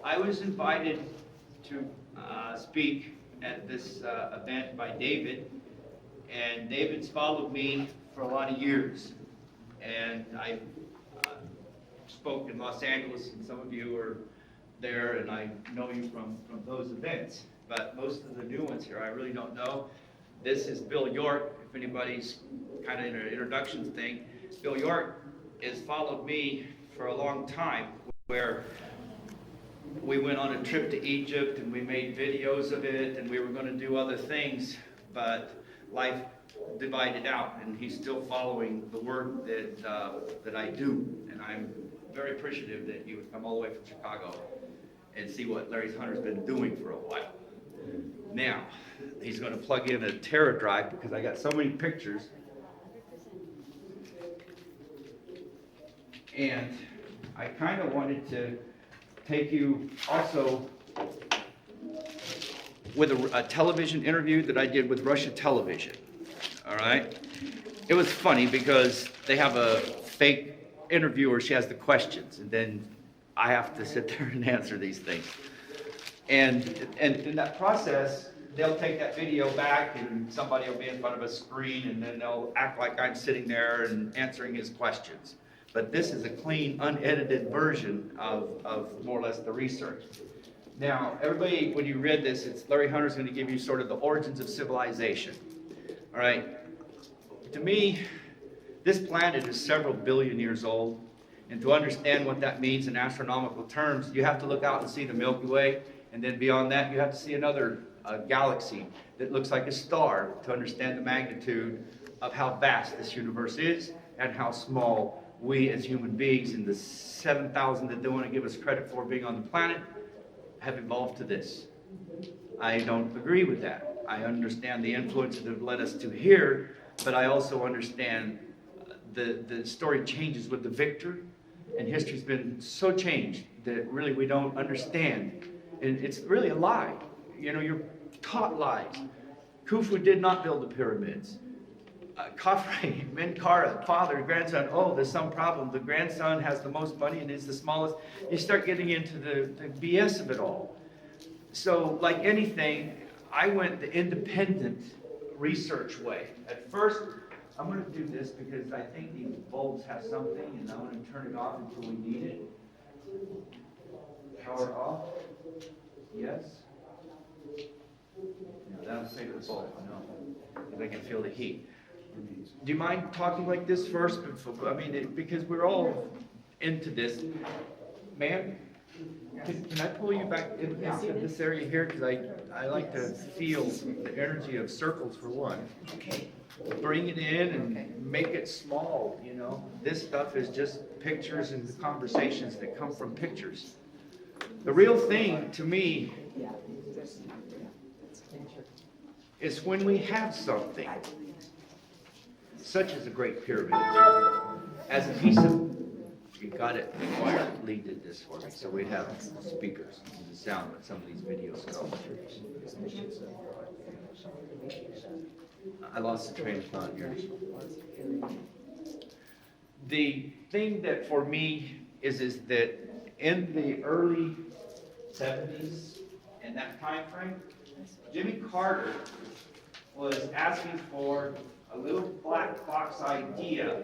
I was invited to speak at this event by David, and David's followed me for a lot of years. And I spoke in Los Angeles, and some of you are there, and I know you from those events. But most of the new ones here, I really don't know. This is Bill York, if anybody's kind of in an introduction thing. Bill York has followed me for a long time, where we went on a trip to Egypt and we made videos of it, and we were going to do other things, but life divided out, and he's still following the work that I do, and I'm very appreciative that you would come all the way from Chicago and see what Larry Hunter's been doing for a while. Now, he's going to plug in a Tera drive because I got so many pictures. And I kind of wanted to take you also with a television interview that I did with Russia Television. All right? It was funny because they have a fake interviewer. She has the questions, and then I have to sit there and answer these things. And in that process, they'll take that video back, and somebody will be in front of a screen, and then they'll act like I'm sitting there and answering his questions. But this is a clean, unedited version of more or less the research. Now, everybody, when you read this, it's Larry Hunter's going to give you sort of the origins of civilization. All right? To me, this planet is several billion years old. And to understand what that means in astronomical terms, you have to look out and see the Milky Way. And then beyond that, you have to see another galaxy that looks like a star to understand the magnitude of how vast this universe is and how small we as human beings in the 7,000 that they want to give us credit for being on the planet have evolved to this. I don't agree with that. I understand the influences that have led us to here, but I also understand the story changes with the victor, and history's been so changed that really we don't understand. And it's really a lie. You know, you're taught lies. Khufu did not build the pyramids. Khafre, Menkaura, father, grandson, oh, there's some problem. The grandson has the most money and is the smallest. You start getting into the BS of it all. So, like anything, I went the independent research way. At first, I'm going to do this because I think these bulbs have something, and I want to turn it off until we need it. Power off. Yes. No, that'll save the bulb. No, because I can feel the heat. Do you mind talking like this first? I mean, because we're all into this. Ma'am, can I pull you back into this area here? Because I like to feel the energy of circles for one. Okay. Bring it in and make it small, you know. This stuff is just pictures and the conversations that come from pictures. The real thing to me is when we have something, such as a great pyramid, as a piece of, you got it, the choir lead did this for me, so we'd have speakers and the sound that some of these videos go through. I lost the train of thought here. The thing that for me is that in the early 70s, in that time frame, Jimmy Carter was asking for a little black box idea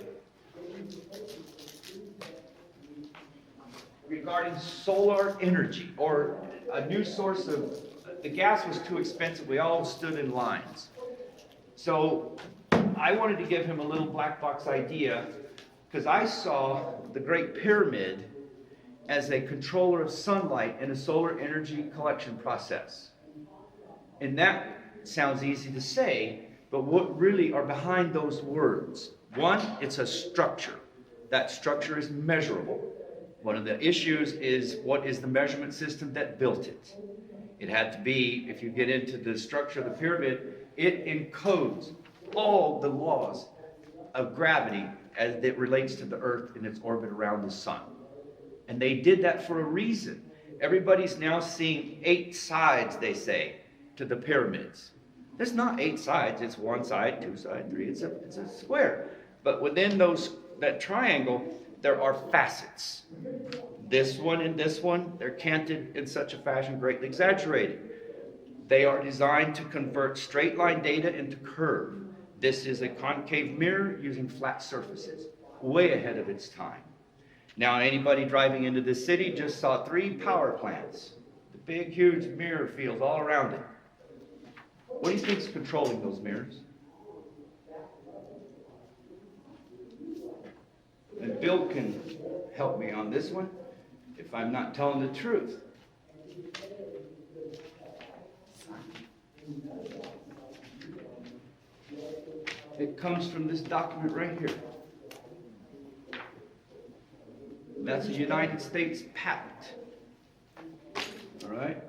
regarding solar energy, or a new source of, the gas was too expensive, we all stood in lines. So I wanted to give him a little black box idea because I saw the Great Pyramid as a controller of sunlight in a solar energy collection process. And that sounds easy to say, but what really are behind those words? One, it's a structure. That structure is measurable. One of the issues is what is the measurement system that built it? It had to be, if you get into the structure of the pyramid, it encodes all the laws of gravity as it relates to the Earth in its orbit around the sun. And they did that for a reason. Everybody's now seeing 8 sides, they say, to the pyramids. There's not 8 sides, it's 1 side, 2 sides, 3, it's a square. But within that triangle, there are facets. This one and this one, they're canted in such a fashion greatly exaggerated. They are designed to convert straight line data into curve. This is a concave mirror using flat surfaces, way ahead of its time. Now, anybody driving into this city just saw 3 power plants, the big, huge mirror fields all around it. What do you think is controlling those mirrors? And Bill can help me on this one if I'm not telling the truth. It comes from this document right here. That's a United States patent. All right?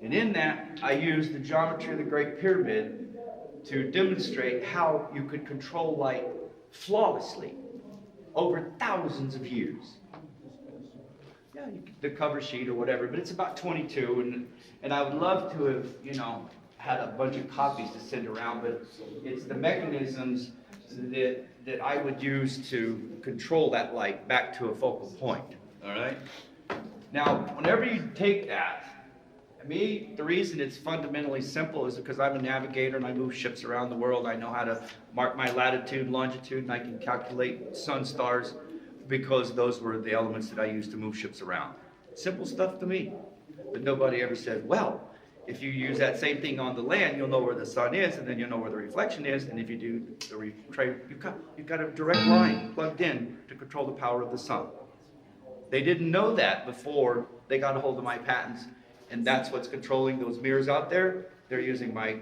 And in that, I used the geometry of the Great Pyramid to demonstrate how you could control light flawlessly over thousands of years. Yeah, the cover sheet or whatever, but it's about 22, and I would love to have, had a bunch of copies to send around, but it's the mechanisms that I would use to control that light back to a focal point, all right? Now, whenever you take that, the reason it's fundamentally simple is because I'm a navigator and I move ships around the world. I know how to mark my latitude, longitude, and I can calculate sun stars because those were the elements that I used to move ships around. Simple stuff to me. But nobody ever said, well, if you use that same thing on the land, you'll know where the sun is, and then you'll know where the reflection is, and if you do the you've got a direct line plugged in to control the power of the sun. They didn't know that before they got a hold of my patents, and that's what's controlling those mirrors out there. They're using my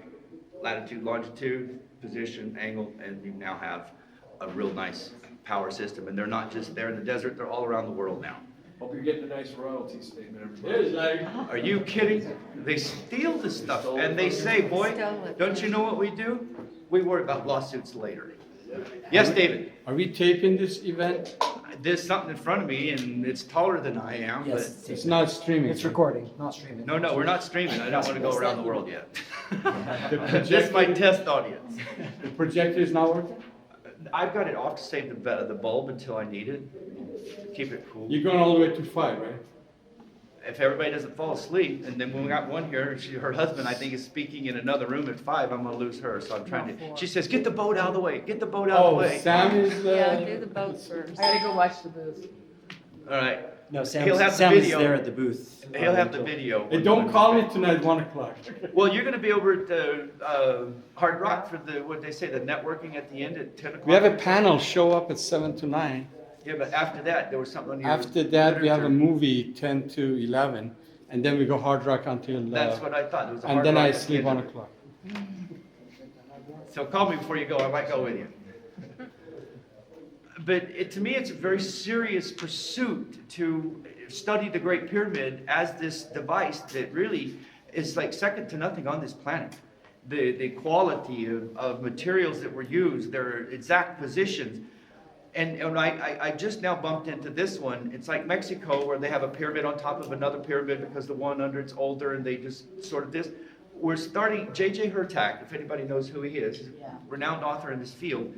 latitude, longitude, position, angle, and you now have a real nice power system. And they're not just there in the desert, they're all around the world now. Hope you're getting a nice royalty statement, everybody. Are you kidding? They steal the stuff, and they say, boy, don't you know what we do? We worry about lawsuits later. Yes, David? Are we taping this event? There's something in front of me, and it's taller than I am, Yes, but It's not streaming. It's recording, not streaming. no, we're not streaming. I don't want to go around the world yet. The Just my test audience. The projector is not working? I've got it off to save the bulb until I need it. Keep it cool. You're going all the way to 5, right? If everybody doesn't fall asleep, and then when we got one here, her husband, I think, is speaking in another room at 5, I'm gonna lose her, so I'm trying to, she says, get the boat out of the way, get the boat out of the Oh, way. Sam is, Yeah, do the boat first. I gotta go watch the booth. All right, No, He'll have the Sam is video. there at the booth. he'll have the video. hey, don't call me tonight, 1 o'clock. Well, you're gonna be over at the, Hard Rock for the, what'd they say, the networking at the end at 10 o'clock? We have a panel, show up at 7 to 9. Yeah, but after that, there was something on your. After that, we have a literature. movie, 10 to 11, and then we go Hard Rock until, That's what I thought, there was a and Hard then Rock I at the sleep end 1 of it. o'clock. So call me before you go, I might go with you. But to me, it's a very serious pursuit to study the Great Pyramid as this device that really is like second to nothing on this planet. The quality of materials that were used, their exact positions. And I just now bumped into this one. It's like Mexico, where they have a pyramid on top of another pyramid because the one under it's older, and they just sort of this. We're starting, J.J. Hurtak, if anybody knows who he is, renowned author in this field.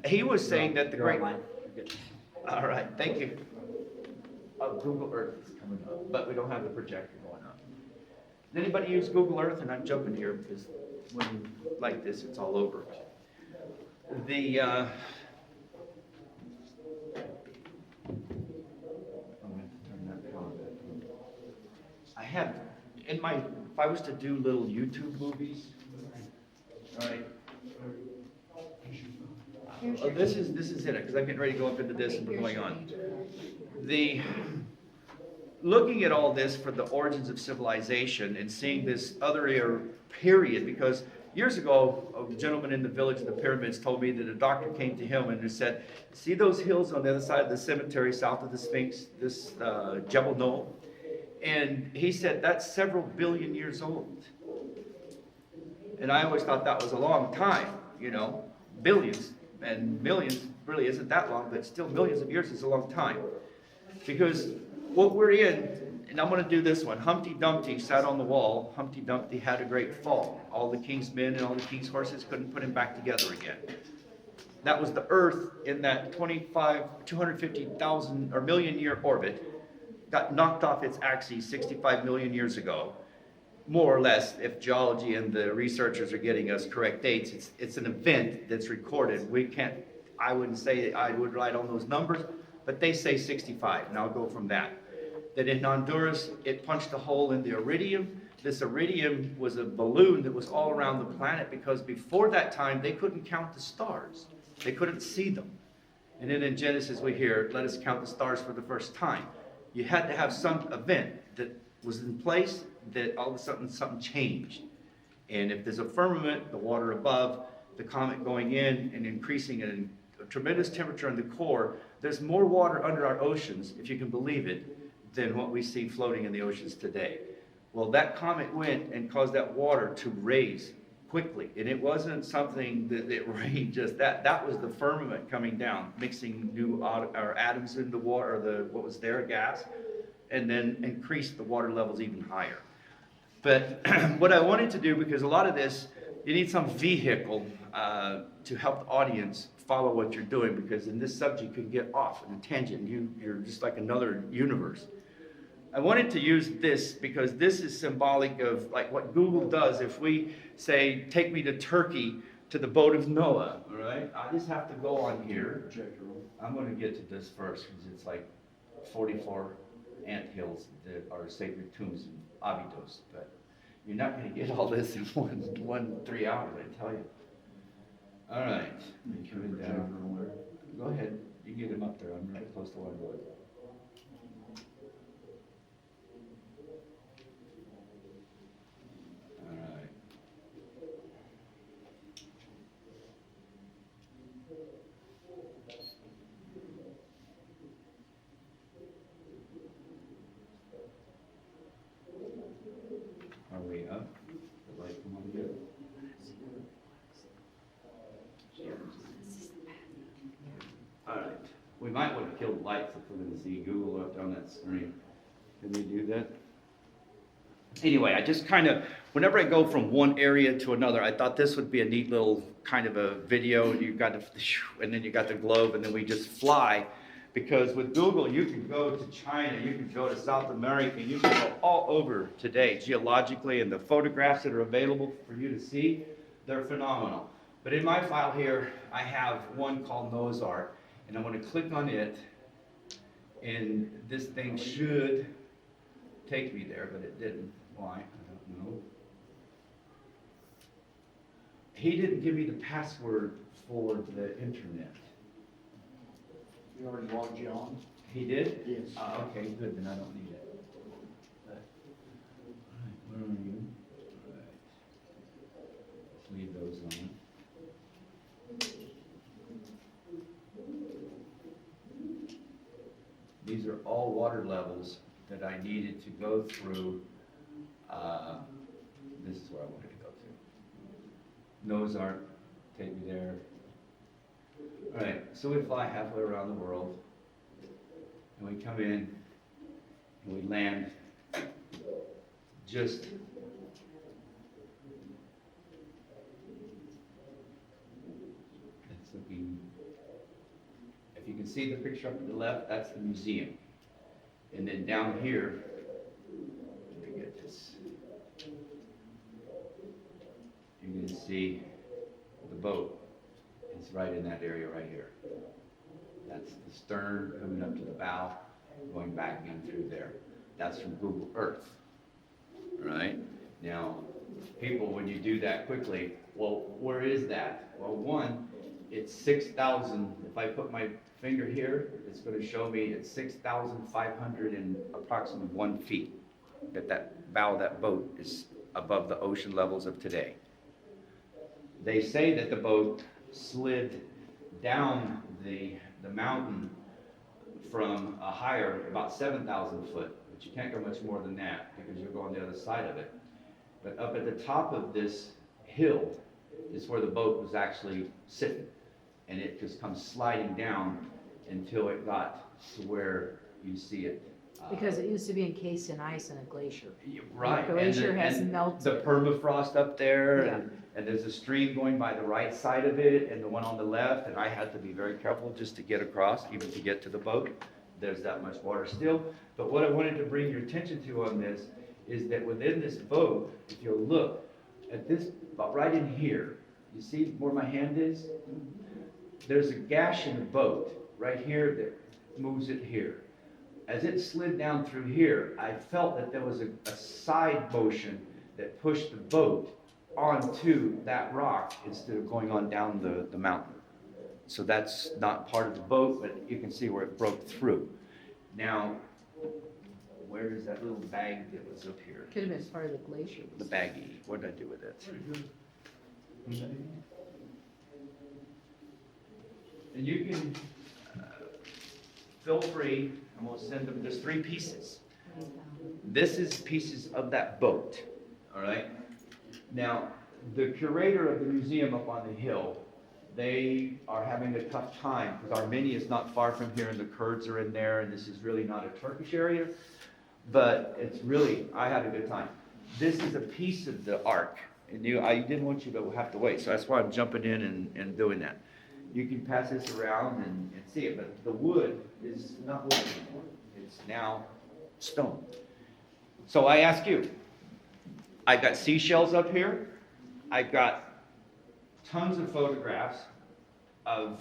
He was saying that the great. All right, thank you. Google Earth is coming up, but we don't have the projector going on. Does anybody use Google Earth? And I'm jumping here because when you like this, it's all over. The I'm going to turn that power back on. I have in my, if I was to do little YouTube movies, all right. Oh, this is it, because I'm getting ready to go up into this and we're going on. Looking at all this for the origins of civilization and seeing this other era period, because years ago, a gentleman in the village of the pyramids told me that a doctor came to him and just said, see those hills on the other side of the cemetery south of the Sphinx, this Jebel Knoll? And he said, that's several billion years old. And I always thought that was a long time, billions and millions really isn't that long, but still millions of years is a long time. Because what we're in, and I'm going to do this one, Humpty Dumpty sat on the wall. Humpty Dumpty had a great fall. All the king's men and all the king's horses couldn't put him back together again. That was the Earth in that 250,000 or million year orbit. got knocked off its axis 65 million years ago, more or less, if geology and the researchers are getting us correct dates. It's an event that's recorded. We can't, I wouldn't say I would write on those numbers, but they say 65, and I'll go from that. That in Honduras, it punched a hole in the iridium. This iridium was a balloon that was all around the planet because before that time, they couldn't count the stars. They couldn't see them. And then in Genesis, we hear, let us count the stars for the first time. You had to have some event that was in place that all of a sudden something changed. And if there's a firmament, the water above, the comet going in and increasing at a tremendous temperature in the core, there's more water under our oceans, if you can believe it, than what we see floating in the oceans today. Well, that comet went and caused that water to raise quickly. And it wasn't something that it rained just that. That was the firmament coming down, mixing new atoms into water, or what was there, gas, and then increased the water levels even higher. But what I wanted to do, because a lot of this, you need some vehicle to help the audience follow what you're doing, because in this subject you can get off in a tangent. You're just like another universe. I wanted to use this because this is symbolic of like what Google does. If we say, take me to Turkey to the boat of Noah, all right? I just have to go on here. I'm going to get to this first because it's like 44 anthills that are sacred tombs in Abydos. But you're not going to get all this in one 3 hours, I tell you. All right. Coming down. Go ahead. You can get him up there. I'm right close to one wood. Are we up? The light come on good? All right. We might want to kill the lights if we're going to see Google up on that screen. Can we do that? Anyway, I just kind of, whenever I go from one area to another, I thought this would be a neat little kind of a video. You've got the, and then you got the globe, and then we just fly. Because with Google, you can go to China, you can go to South America, you can go all over today geologically, and the photographs that are available for you to see, they're phenomenal. But in my file here, I have one called Noah's Ark, and I'm going to click on it, and this thing should take me there, but it didn't. Why? I don't know. He didn't give me the password for the internet. You already logged you on? He did? Yes. Okay, good, then I don't need it. All right, where are you? All right. Let's leave those on. These are all water levels that I needed to go through. This is where I wanted to go to. Noah's Ark, take me there. All right, so we fly halfway around the world, and we come in, and we land just it's looking, if you can see the picture up to the left, that's the museum. And then down here, let me get this, you can see the boat. It's right in that area right here. That's the stern coming up to the bow, going back in through there. That's from Google Earth. Right? Now, people, when you do that quickly, well, where is that? Well, one, it's 6,000. If I put my finger here, it's going to show me it's 6,500 and approximately 1 feet that bow of that boat is above the ocean levels of today. They say that the boat slid down the mountain from a higher, about 7,000 foot, but you can't go much more than that because you'll go on the other side of it. But up at the top of this hill is where the boat was actually sitting, and it just comes sliding down until it got to where you see it. Because it used to be encased in ice in a glacier. Right. The glacier and has and melted. the permafrost up there, Yeah. and there's a stream going by the right side of it and the one on the left, and I had to be very careful just to get across, even to get to the boat, there's that much water still. But what I wanted to bring your attention to on this is that within this boat, if you'll look at this, about right in here, you see where my hand is? There's a gash in the boat right here that moves it here. As it slid down through here, I felt that there was a side motion that pushed the boat onto that rock instead of going on down the mountain. So that's not part of the boat, but you can see where it broke through. Now, where is that little bag that was up here? Could have been part of the glacier. The baggie, what did I do with it? And you can, feel free, I'm gonna send them, there's 3 pieces. This is pieces of that boat, all right? Now, the curator of the museum up on the hill, they are having a tough time because Armenia is not far from here and the Kurds are in there and this is really not a Turkish area, but it's really, I had a good time. This is a piece of the ark and I didn't want you to have to wait, so that's why I'm jumping in and doing that. You can pass this around and see it, but the wood is not wood anymore. It's now stone. So I ask you, I've got seashells up here. I've got tons of photographs of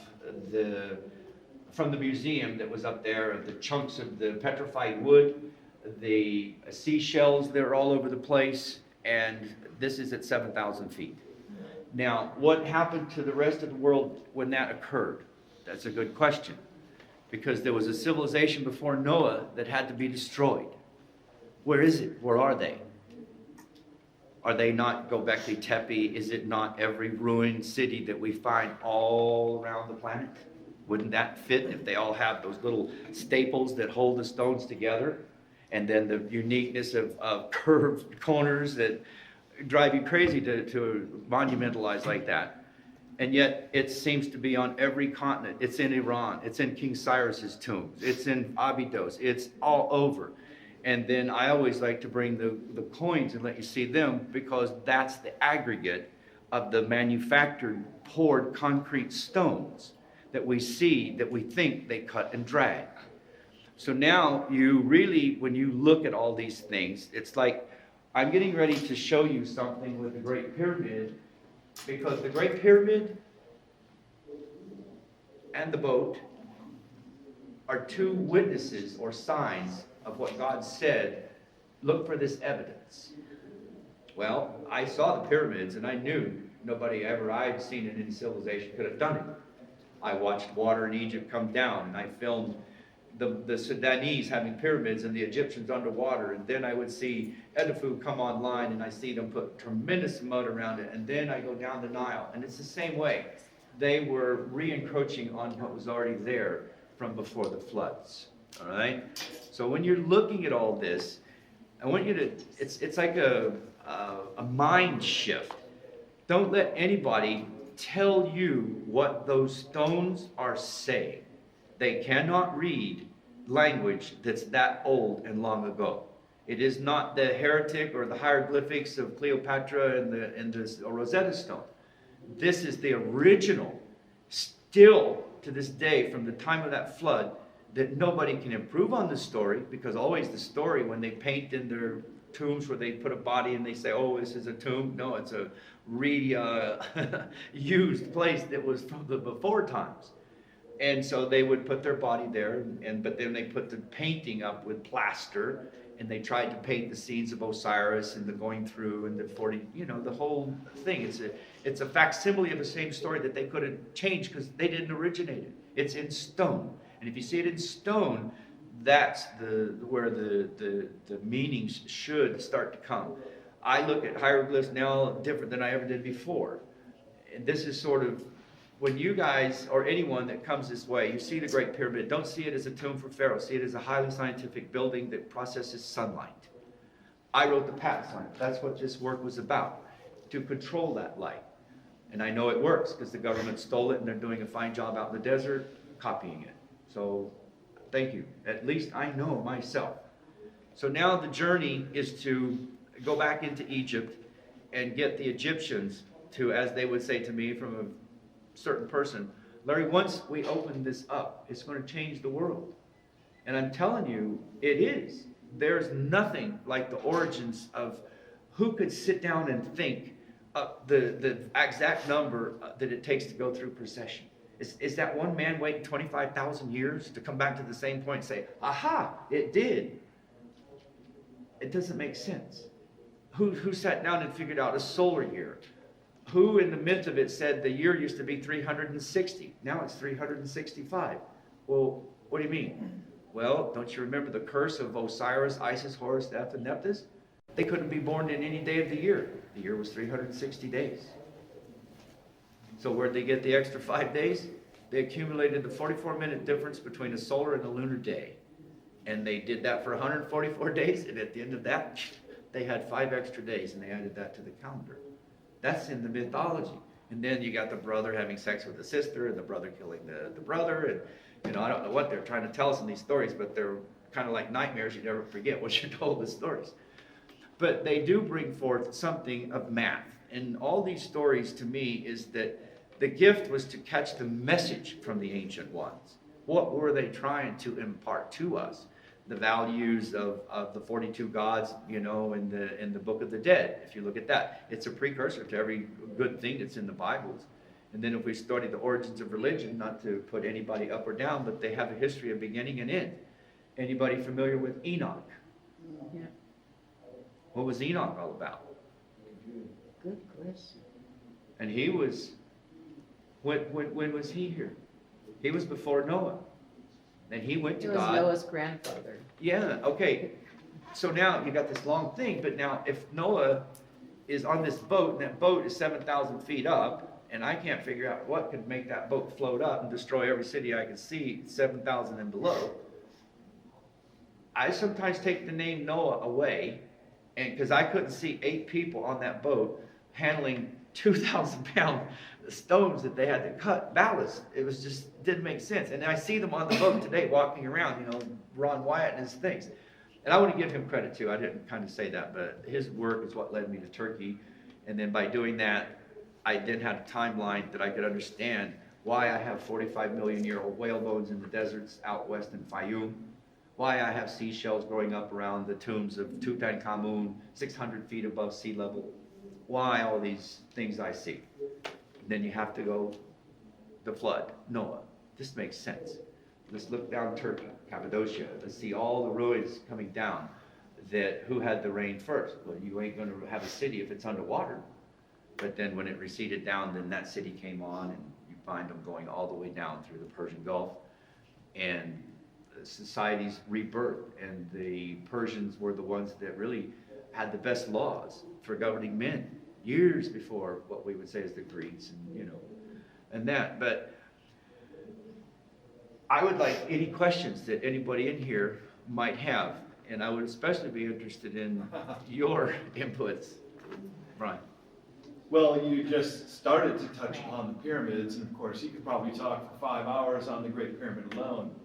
from the museum that was up there, of the chunks of the petrified wood, the seashells that are all over the place, and this is at 7,000 feet. Now, what happened to the rest of the world when that occurred? That's a good question, because there was a civilization before Noah that had to be destroyed. Where is it? Where are they? Are they not Göbekli Tepe? Is it not every ruined city that we find all around the planet? Wouldn't that fit if they all have those little staples that hold the stones together? And then the uniqueness of curved corners that drive you crazy to monumentalize like that. And yet it seems to be on every continent. It's in Iran. It's in King Cyrus's tombs. It's in Abydos. It's all over. And then I always like to bring the coins and let you see them because that's the aggregate of the manufactured poured concrete stones that we see, that we think they cut and drag. So now you really, when you look at all these things, it's like I'm getting ready to show you something with the Great Pyramid, because the Great Pyramid and the boat are 2 witnesses or signs of what God said. Look for this evidence. Well, I saw the pyramids and I knew nobody ever I'd seen in any civilization could have done it. I watched water in Egypt come down and I filmed the Sudanese having pyramids and the Egyptians underwater, and then I would see Edfu come online and I see them put tremendous mud around it, and then I go down the Nile, and it's the same way. They were re-encroaching on what was already there from before the floods, all right? So when you're looking at all this, I want you to, it's like a mind shift. Don't let anybody tell you what those stones are saying. They cannot read language that's that old and long ago. It is not the heretic or the hieroglyphics of Cleopatra and the Rosetta Stone. This is the original, still to this day, from the time of that flood, that nobody can improve on the story, because always the story when they paint in their tombs where they put a body and they say, oh, this is a tomb. No, it's a used place that was from the before times. And so they would put their body there, but then they put the painting up with plaster, and they tried to paint the scenes of Osiris and the going through and the 40, the whole thing. It's a facsimile of the same story that they couldn't change because they didn't originate it. It's in stone. And if you see it in stone, that's where the meanings should start to come. I look at hieroglyphs now different than I ever did before. And this is sort of, when you guys, or anyone that comes this way, you see the Great Pyramid, don't see it as a tomb for Pharaoh. See it as a highly scientific building that processes sunlight. I wrote the patents on it. That's what this work was about, to control that light. And I know it works because the government stole it and they're doing a fine job out in the desert copying it. So thank you. At least I know myself. So now the journey is to go back into Egypt and get the Egyptians to, as they would say to me from a certain person, Larry, once we open this up, it's going to change the world. And I'm telling you, it is. There's nothing like the origins of who could sit down and think the exact number that it takes to go through precession. Is that one man waiting 25,000 years to come back to the same point and say, aha, it did? It doesn't make sense. Who sat down and figured out a solar year? Who in the myth of it said the year used to be 360, now it's 365? Well, what do you mean? Well, don't you remember the curse of Osiris, Isis, Horus, Nephthys, and Nephthys? They couldn't be born in any day of the year. The year was 360 days. So where'd they get the extra 5 days? They accumulated the 44-minute difference between a solar and a lunar day. And they did that for 144 days, and at the end of that, they had 5 extra days, and they added that to the calendar. That's in the mythology. And then you got the brother having sex with the sister, and the brother killing the brother, and I don't know what they're trying to tell us in these stories, but they're kind of like nightmares you never forget once you're told the stories. But they do bring forth something of math. And all these stories to me is that the gift was to catch the message from the ancient ones. What were they trying to impart to us? The values of the 42 gods, in the Book of the Dead. If you look at that, it's a precursor to every good thing that's in the Bibles. And then if we study the origins of religion, not to put anybody up or down, but they have a history of beginning and end. Anybody familiar with Enoch? Yeah. What was Enoch all about? Good question. And he was, when was he here? He was before Noah. And he went to It was God. Noah's grandfather. Yeah, okay. So now you got this long thing, but now if Noah is on this boat, and that boat is 7,000 feet up, and I can't figure out what could make that boat float up and destroy every city I can see 7,000 and below, I sometimes take the name Noah away, and because I couldn't see 8 people on that boat handling 2,000-pound stones that they had to cut ballast. It was just didn't make sense. And I see them on the boat today walking around, Ron Wyatt and his things. And I want to give him credit too. I didn't kind of say that, but his work is what led me to Turkey. And then by doing that, I then had a timeline that I could understand why I have 45 million year old whale bones in the deserts out west in Fayum, why I have seashells growing up around the tombs of Tutankhamun 600 feet above sea level, why all these things I see. Then you have to go the flood, Noah. This makes sense. Let's look down Turkey, Cappadocia. Let's see all the ruins coming down. That who had the rain first? Well, you ain't going to have a city if it's underwater. But then when it receded down, then that city came on, and you find them going all the way down through the Persian Gulf. And societies rebirthed, and the Persians were the ones that really had the best laws for governing men, years before what we would say is the Greeks and that. But I would like any questions that anybody in here might have, and I would especially be interested in your inputs, Brian. Well, you just started to touch upon the pyramids, and of course, you could probably talk for 5 hours on the Great Pyramid alone.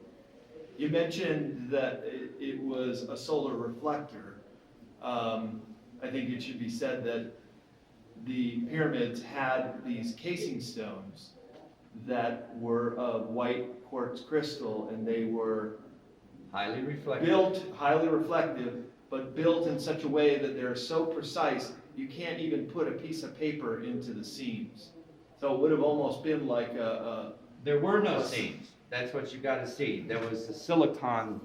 You mentioned that it was a solar reflector. I think it should be said that the pyramids had these casing stones that were of white quartz crystal, and they were Highly reflective. built, highly reflective, but built in such a way that they're so precise, you can't even put a piece of paper into the seams. So it would have almost been like There were no seams. That's what you got to see. There was a silicon,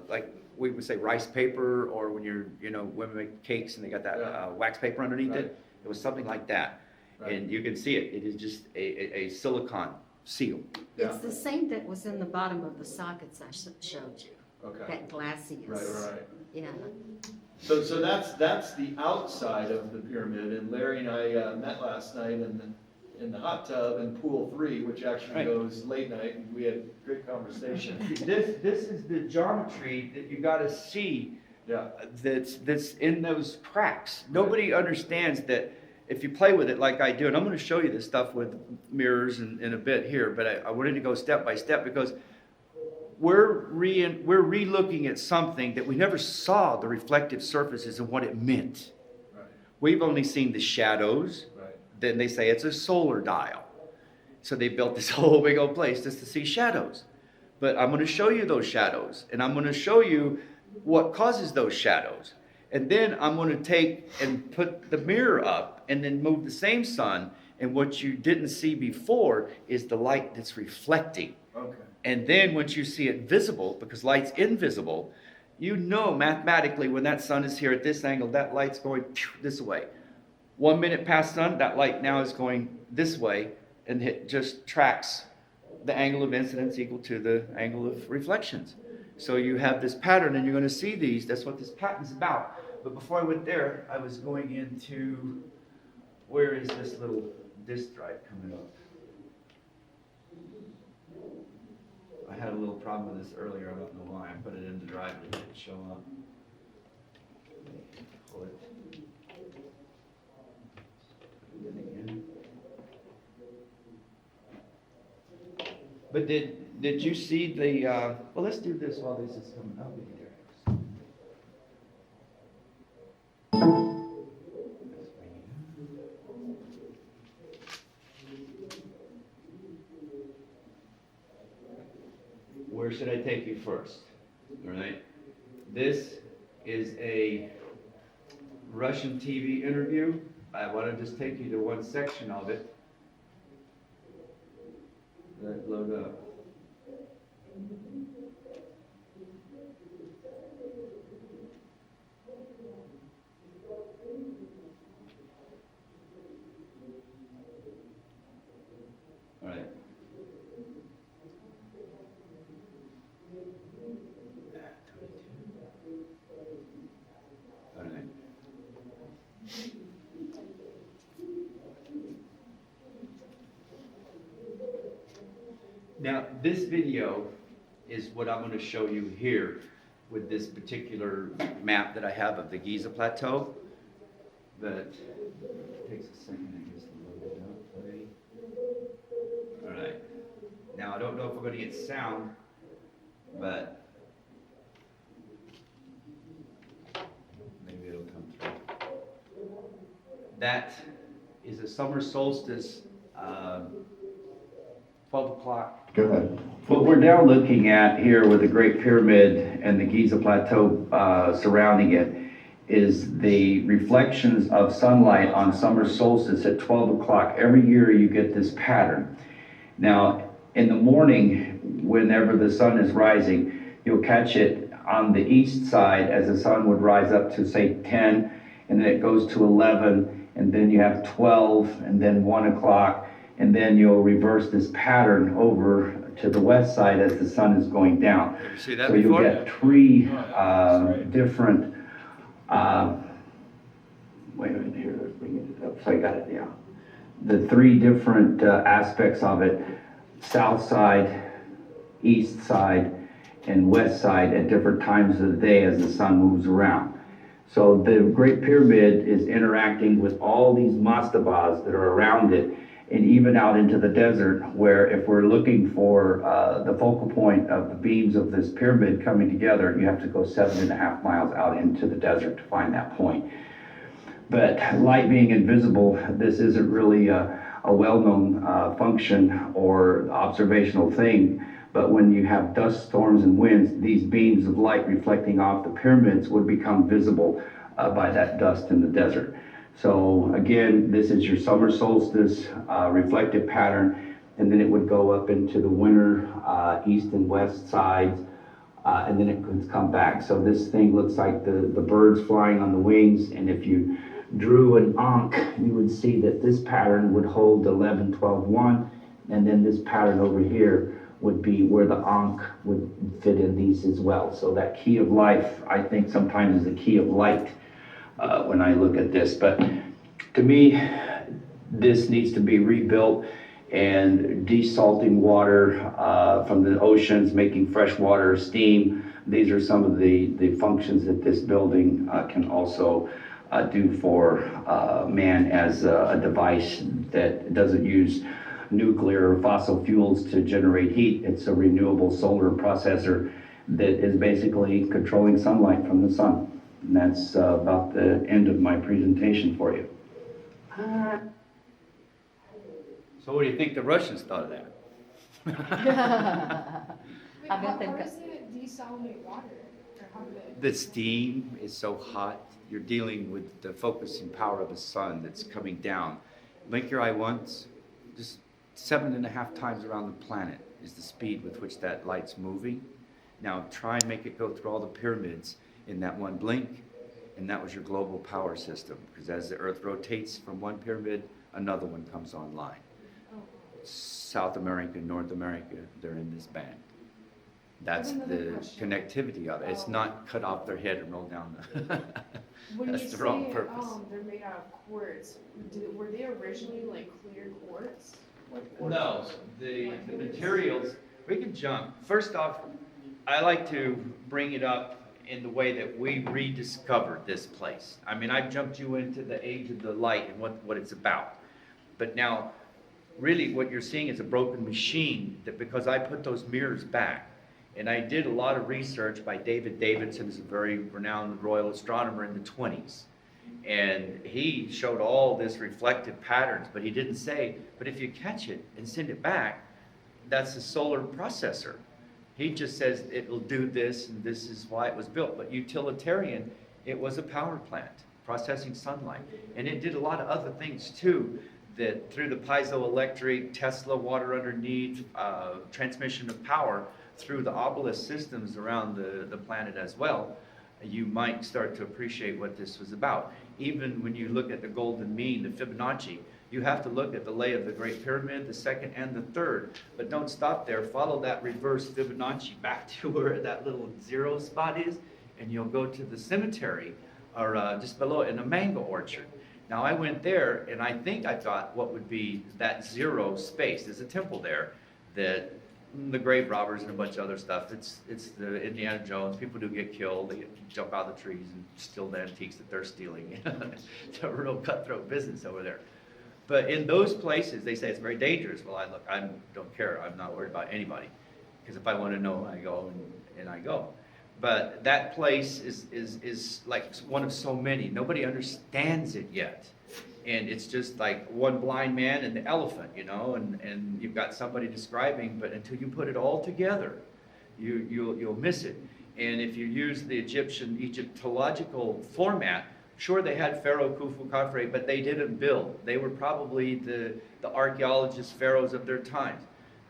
like we would say rice paper, or when women make cakes and they got that wax paper underneath Right. it. It was something like that. Right. And you can see it. It is just a silicon seal. Yeah. It's the same that was in the bottom of the sockets I showed you, Okay. that glassiest. Right. Yeah. So that's the outside of the pyramid, and Larry and I met last night in the hot tub in pool 3, which actually Right. goes late night, and we had a good conversation. This is the geometry that you got to see. Yeah. That's in those cracks. Nobody understands that if you play with it like I do, and I'm going to show you this stuff with mirrors in a bit here, but I wanted to go step by step because we're re-looking at something that we never saw the reflective surfaces and what it meant. Right. We've only seen the shadows. Right. Then they say it's a solar dial. So they built this whole big old place just to see shadows. But I'm going to show you those shadows, and I'm going to show you what causes those shadows. And then I'm going to take and put the mirror up and then move the same sun. And what you didn't see before is the light that's reflecting. Okay. And then once you see it visible, because light's invisible, you know mathematically when that sun is here at this angle, that light's going this way. 1 minute past sun, that light now is going this way, and it just tracks the angle of incidence equal to the angle of reflections. So you have this pattern, and you're going to see these. That's what this pattern's about. But before I went there, I was going into, where is this little disk drive coming up? I had a little problem with this earlier. I don't know why. I put it in the drive and it didn't show up. Pull it. Put it in. But did you see the, well, let's do this while this is coming up in here. Where should I take you first? All right. This is a Russian TV interview. I want to just take you to one section of it. Let it load up. All right. All right. Now, this video is what I'm going to show you here with this particular map that I have of the Giza Plateau. But it takes a second, I guess, to load it up. All right. Now, I don't know if we're going to get sound, but maybe it'll come through. That is a summer solstice, 12 o'clock. Go ahead. What we're now looking at here with the Great Pyramid and the Giza Plateau surrounding it is the reflections of sunlight on summer solstice at 12 o'clock. Every year you get this pattern. Now, in the morning, whenever the sun is rising, you'll catch it on the east side as the sun would rise up to, say, 10, and then it goes to 11, and then you have 12, and then 1 o'clock, and then you'll reverse this pattern over to the west side as the sun is going down. You see that So you'll before? Right. get three Right. different, wait a minute here, let's bring it up, so I got it now. The three different aspects of it, south side, east side, and west side at different times of the day as the sun moves around. So the Great Pyramid is interacting with all these mastabas that are around it, and even out into the desert, where if we're looking for the focal point of the beams of this pyramid coming together, you have to go 7.5 miles out into the desert to find that point. But light being invisible, this isn't really a well-known function or observational thing. But when you have dust storms and winds, these beams of light reflecting off the pyramids would become visible by that dust in the desert. So again, this is your summer solstice reflective pattern, and then it would go up into the winter east and west sides, and then it could come back. So this thing looks like the birds flying on the wings, and if you drew an ankh, you would see that this pattern would hold 11, 12, 1, and then this pattern over here would be where the ankh would fit in these as well. So that key of life, I think sometimes is the key of light when I look at this. But to me, this needs to be rebuilt, and desalting water from the oceans, making fresh water, steam. These are some of the functions that this building can also do for man as a device that doesn't use nuclear or fossil fuels to generate heat. It's a renewable solar processor that is basically controlling sunlight from the sun. And that's about the end of my presentation for you. So what do you think the Russians thought of that? A ver, How cerca. does it desalinate water? Or how do they? The steam is so hot, you're dealing with the focusing power of the sun that's coming down. Blink your eye once, just 7.5 times around the planet is the speed with which that light's moving. Now try and make it go through all the pyramids in that one blink, and that was your global power system. Because as the Earth rotates from one pyramid, another one comes online. South America, North America, they're in this band. That's Another the question. connectivity of it. It's not cut off their head and roll down the. When That's you the say wrong purpose. they're made out of quartz, were they originally like clear quartz? No, the materials, we can jump. First off, I like to bring it up in the way that we rediscovered this place. I mean, I've jumped you into the age of the light and what it's about. But now, really what you're seeing is a broken machine that because I put those mirrors back, and I did a lot of research by David Davidson, who's a very renowned royal astronomer in the 20s. And he showed all this reflective patterns, but he didn't say, but if you catch it and send it back, that's a solar processor. He just says it will do this and this is why it was built. But utilitarian, it was a power plant processing sunlight. And it did a lot of other things too, that through the piezoelectric, Tesla water underneath, transmission of power through the obelisk systems around the planet as well, you might start to appreciate what this was about. Even when you look at the golden mean, the Fibonacci, you have to look at the lay of the Great Pyramid, the second and the third. But don't stop there. Follow that reverse Fibonacci back to where that little zero spot is, and you'll go to the cemetery, or just below it in a mango orchard. Now I went there, and I think I thought what would be that zero space. There's a temple there that the grave robbers and a bunch of other stuff. It's the Indiana Jones. People do get killed. They jump out of the trees and steal the antiques that they're stealing. It's a real cutthroat business over there. But in those places, they say it's very dangerous. Well, I don't care. I'm not worried about anybody. Because if I want to know, I go and I go. But that place is like one of so many. Nobody understands it yet. And it's just like one blind man and the elephant, you know, and you've got somebody describing, but until you put it all together, you'll miss it. And if you use the Egyptological format, sure they had Pharaoh Khufu Khafre, but they didn't build. They were probably the archaeologist pharaohs of their times.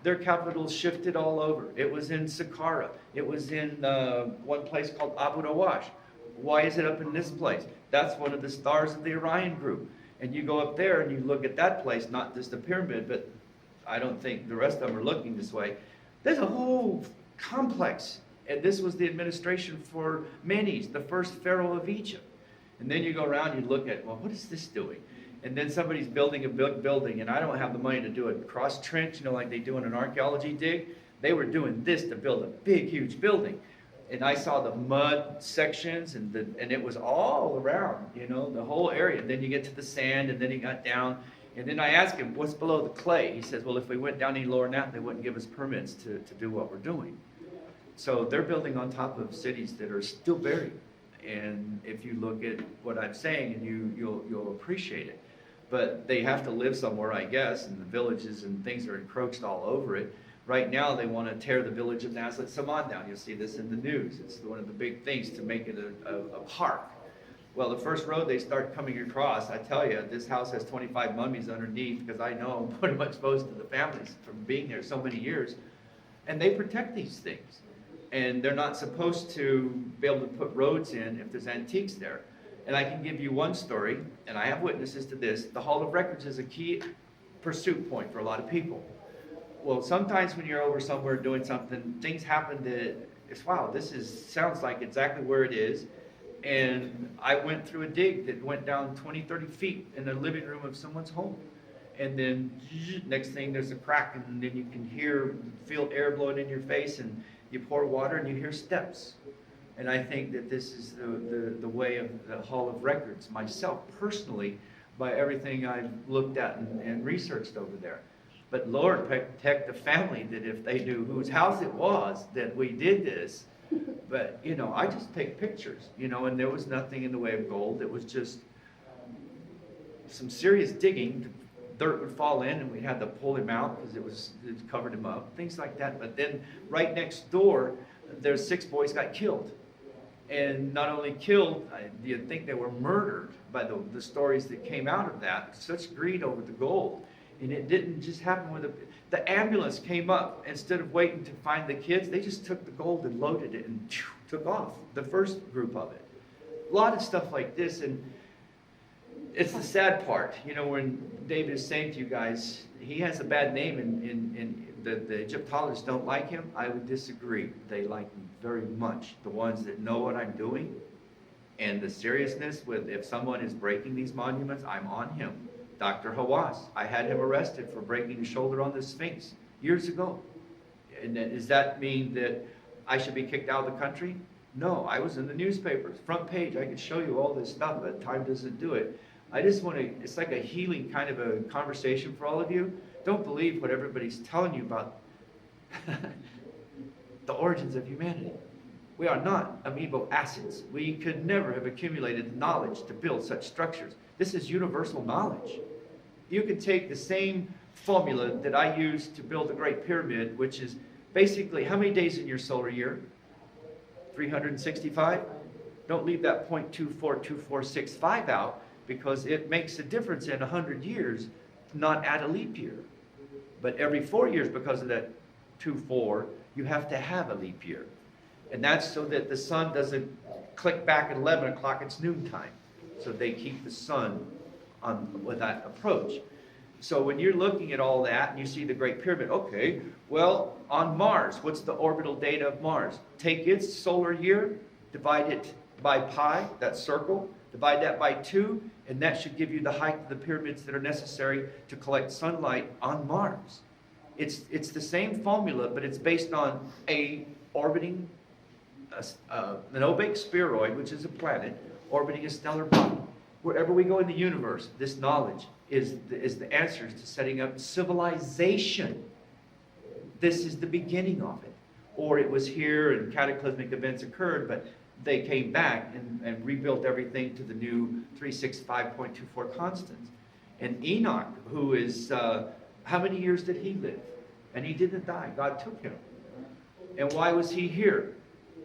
Their capitals shifted all over. It was in Saqqara. It was in one place called Abu Rawash. Why is it up in this place? That's one of the stars of the Orion group. And you go up there and you look at that place, not just the pyramid, but I don't think the rest of them are looking this way. There's a whole complex. And this was the administration for Menes, the first pharaoh of Egypt. And then you go around and you look at, well, what is this doing? And then somebody's building a big building, and I don't have the money to do a cross trench, you know, like they do in an archaeology dig. They were doing this to build a big, huge building. And I saw the mud sections, and it was all around, you know, the whole area. And then you get to the sand, and then he got down. And then I asked him, what's below the clay? He says, well, if we went down any lower than that, they wouldn't give us permits to do what we're doing. So they're building on top of cities that are still buried. And if you look at what I'm saying, and you'll appreciate it. But they have to live somewhere, I guess, and the villages and things are encroached all over it. Right now, they want to tear the village of Nazlet Saman down. You'll see this in the news. It's one of the big things to make it a park. Well, the first road they start coming across, I tell you, this house has 25 mummies underneath because I know I'm pretty much exposed to the families from being there so many years. And they protect these things. And they're not supposed to be able to put roads in if there's antiques there. And I can give you one story, and I have witnesses to this. The Hall of Records is a key pursuit point for a lot of people. Well, sometimes when you're over somewhere doing something, things happen that it's, wow, sounds like exactly where it is. And I went through a dig that went down 20, 30 feet in the living room of someone's home. And then next thing there's a crack, and then you can feel air blowing in your face, and you pour water and you hear steps. And I think that this is the way of the Hall of Records, myself personally, by everything I've looked at and researched over there. But Lord, protect the family that if they knew whose house it was that we did this. But, you know, I just take pictures, you know, and there was nothing in the way of gold. It was just some serious digging to dirt would fall in and we'd have to pull him out because it covered him up, things like that. But then right next door, there's 6 boys got killed. And not only killed, you'd think they were murdered by the stories that came out of that. Such greed over the gold. And it didn't just happen with the ambulance came up. Instead of waiting to find the kids, they just took the gold and loaded it and took off, the first group of it. A lot of stuff like this, and it's the sad part. You know, when David is saying to you guys, he has a bad name and the Egyptologists don't like him, I would disagree. They like me very much. The ones that know what I'm doing and the seriousness with if someone is breaking these monuments, I'm on him. Dr. Hawass, I had him arrested for breaking his shoulder on the Sphinx years ago. And does that mean that I should be kicked out of the country? No, I was in the newspapers, front page. I could show you all this stuff, but time doesn't do it. I just want to, it's like a healing kind of a conversation for all of you. Don't believe what everybody's telling you about the origins of humanity. We are not amoeba acids. We could never have accumulated knowledge to build such structures. This is universal knowledge. You can take the same formula that I used to build the Great Pyramid, which is basically how many days in your solar year? 365? Don't leave that 0.242465 out, because it makes a difference in 100 years, not add a leap year. But every 4 years, because of that 2-4, you have to have a leap year. And that's so that the sun doesn't click back at 11 o'clock, it's noontime. So they keep the sun on with that approach. So when you're looking at all that and you see the Great Pyramid, okay, well, on Mars, what's the orbital data of Mars? Take its solar year, divide it by pi, that circle, divide that by 2, and that should give you the height of the pyramids that are necessary to collect sunlight on Mars. It's the same formula, but it's based on a orbiting, an opaque spheroid, which is a planet, orbiting a stellar body. Wherever we go in the universe, this knowledge is the answers to setting up civilization. This is the beginning of it. Or it was here and cataclysmic events occurred, but they came back and rebuilt everything to the new 365.24 constants. And Enoch, who is, how many years did he live? And he didn't die. God took him. And why was he here?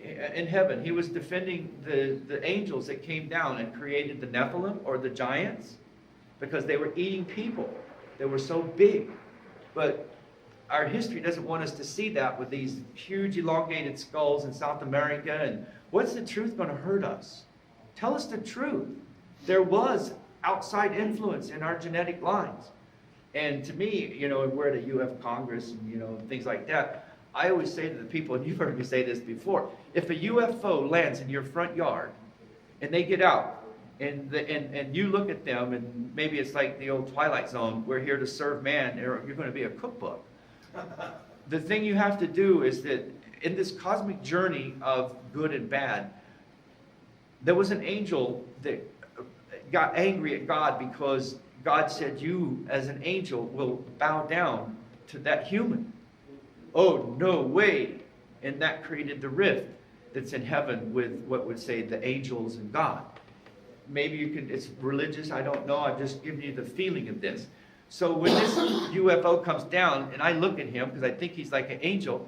In heaven, he was defending the angels that came down and created the Nephilim, or the giants, because they were eating people. They were so big. But our history doesn't want us to see that with these huge elongated skulls in South America. And what's the truth going to hurt us? Tell us the truth. There was outside influence in our genetic lines. And to me, you know, we're at a UF Congress and, you know, things like that. I always say to the people, and you've heard me say this before, if a UFO lands in your front yard and they get out and you look at them and maybe it's like the old Twilight Zone, we're here to serve man, or you're going to be a cookbook. The thing you have to do is that in this cosmic journey of good and bad, there was an angel that got angry at God because God said, you as an angel will bow down to that human. Oh, no way. And that created the rift that's in heaven with what would say the angels and God. Maybe you can, it's religious, I don't know, I'm just giving you the feeling of this. So when this UFO comes down and I look at him, because I think he's like an angel,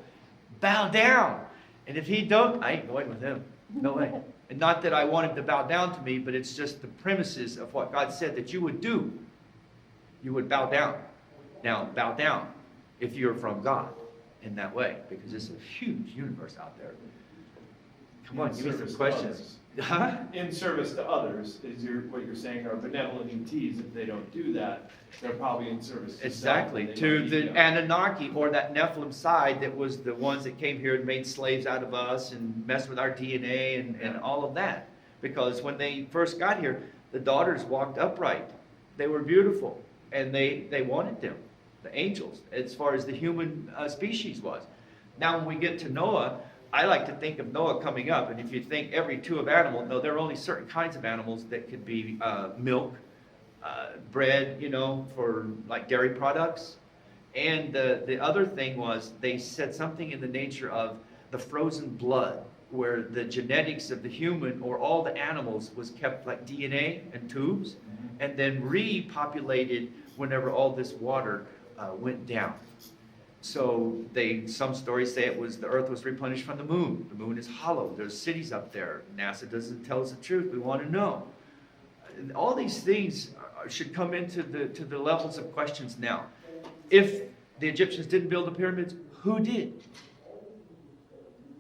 bow down. And if he don't, I ain't going with him. No way. And not that I want him to bow down to me, but it's just the premises of what God said that you would do. You would bow down. Now, bow down if you're from God in that way, because it's a huge universe out there. Come on, give me some questions. Huh? In service to others, what you're saying are benevolent ETs. If they don't do that, they're probably in service to Exactly, self, to might, the you know. Anunnaki, or that Nephilim side that was the ones that came here and made slaves out of us and messed with our DNA and all of that. Because when they first got here, the daughters walked upright. They were beautiful, and they wanted them, the angels, as far as the human species was. Now when we get to Noah, I like to think of Noah coming up, and if you think every two of animal, no, there are only certain kinds of animals that could be milk, bread, you know, for like dairy products. And the other thing was, they said something in the nature of the frozen blood where the genetics of the human or all the animals was kept like DNA and tubes, and then repopulated whenever all this water went down. So some stories say the earth was replenished from the moon. The moon is hollow. There's cities up there. NASA doesn't tell us the truth. We want to know. All these things should come into the levels of questions now. If the Egyptians didn't build the pyramids, who did?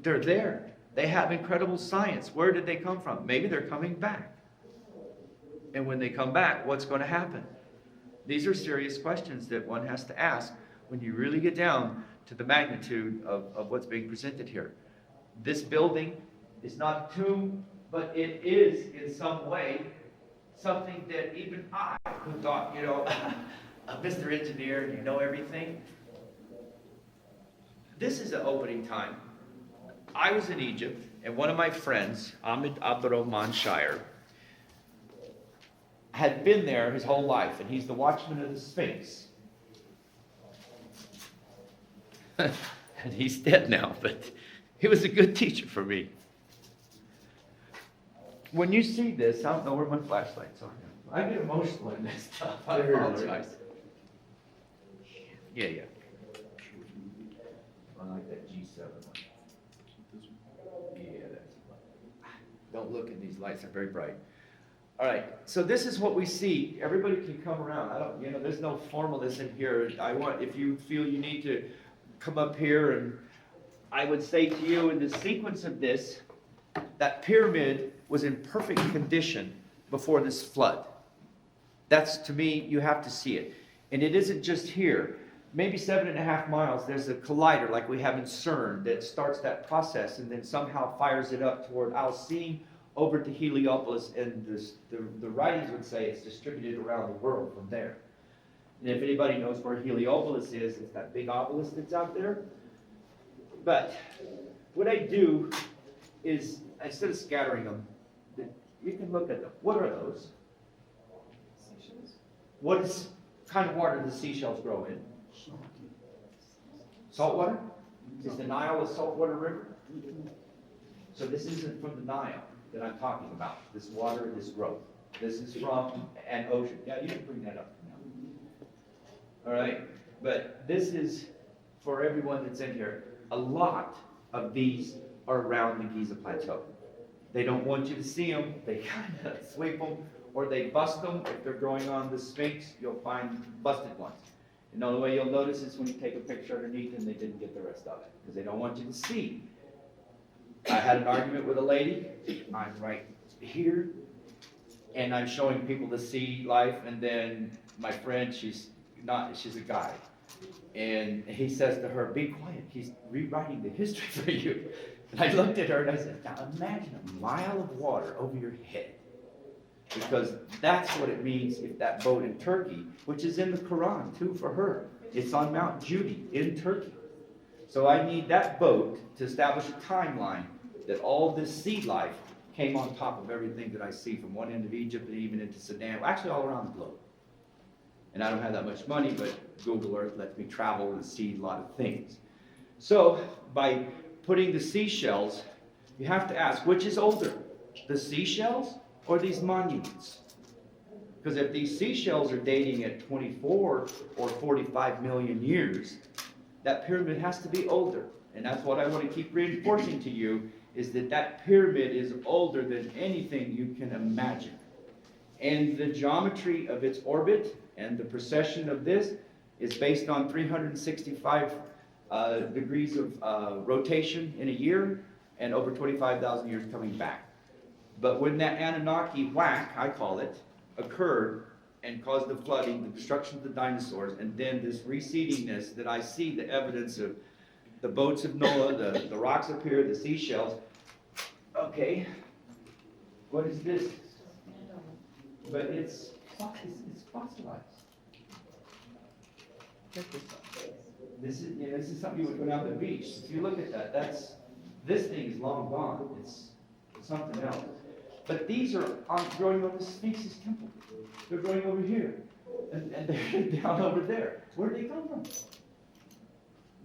They're there. They have incredible science. Where did they come from? Maybe they're coming back. And when they come back, what's going to happen? These are serious questions that one has to ask when you really get down to the magnitude of what's being presented here. This building is not a tomb, but it is in some way something that even I, who thought, Mr. Engineer, you know everything. This is an opening time. I was in Egypt, and one of my friends, Ahmed Abdurrahman Shire, had been there his whole life, and he's the watchman of the Sphinx. And he's dead now, but he was a good teacher for me. When you see this, I don't know where my flashlights are now. I get emotional in this stuff. I apologize. Yeah. I like that G7 one. Yeah, that's fun. Don't look at these lights, they're very bright. All right, so this is what we see. Everybody can come around. There's no formalness in here. If you feel you need to come up here, and I would say to you in the sequence of this, that pyramid was in perfect condition before this flood. That's, to me, you have to see it. And it isn't just here. Maybe 7.5 miles, there's a collider like we have in CERN that starts that process and then somehow fires it up toward Alcine over to Heliopolis, and the writings would say it's distributed around the world from there. And if anybody knows where Heliopolis is, it's that big obelisk that's out there. But what I do is, instead of scattering them, you can look at them. What are those? Seashells. What kind of water do the seashells grow in? Salt water? Is the Nile a saltwater river? So this isn't from the Nile that I'm talking about, this water, this growth. This is from an ocean. Yeah, you can bring that up now. All right, but this is for everyone that's in here. A lot of these are around the Giza Plateau. They don't want you to see them. They kind of sweep them, or they bust them. If they're growing on the Sphinx, you'll find busted ones. And the only way you'll notice is when you take a picture underneath and they didn't get the rest of it, because they don't want you to see. I had an argument with a lady. I'm right here, and I'm showing people the sea life, and then my friend, she's a guy. And he says to her, "Be quiet, he's rewriting the history for you." And I looked at her and I said, "Now imagine a mile of water over your head." Because that's what it means if that boat in Turkey, which is in the Quran too for her, it's on Mount Judy in Turkey. So I need that boat to establish a timeline that all this sea life came on top of everything that I see from one end of Egypt and even into Sudan, actually all around the globe. And I don't have that much money, but Google Earth lets me travel and see a lot of things. So by putting the seashells, you have to ask, which is older, the seashells or these monuments? Because if these seashells are dating at 24 or 45 million years, that pyramid has to be older. And that's what I want to keep reinforcing to you, is that pyramid is older than anything you can imagine. And the geometry of its orbit and the precession of this is based on 365 degrees of rotation in a year and over 25,000 years coming back. But when that Anunnaki whack, I call it, occurred and caused the flooding, the destruction of the dinosaurs, and then this reseedingness that I see, the evidence of the boats of Noah, the rocks up here, the seashells. Okay, what is this? But it's fossilized. This is something you would go down to the beach. If you look at that, this thing is long gone. It's something else. But these aren't growing on the Sphinx's temple. They're growing over here. And they're down over there. Where do they come from?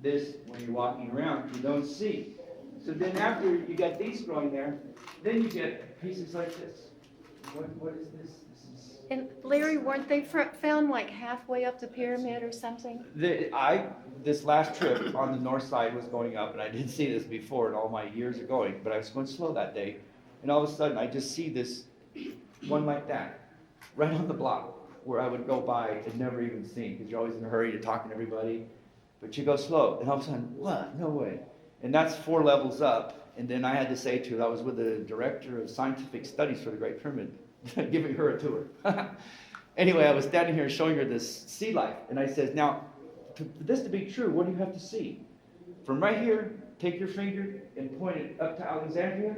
This, when you're walking around, you don't see. So then after you got these growing there, then you get pieces like this. What is this? This is And Larry, weren't they found like halfway up the pyramid or something? this last trip on the north side was going up, and I didn't see this before in all my years of going, but I was going slow that day, and all of a sudden I just see this one like that, right on the block, where I would go by and never even see, because you're always in a hurry to talking to everybody, but you go slow, and all of a sudden, what? No way. And that's 4 levels up, and then I had to say to, I was with the director of scientific studies for the Great Pyramid, giving her a tour. Anyway, I was standing here showing her this sea life, and I said, now, for this to be true, what do you have to see? From right here, take your finger and point it up to Alexandria,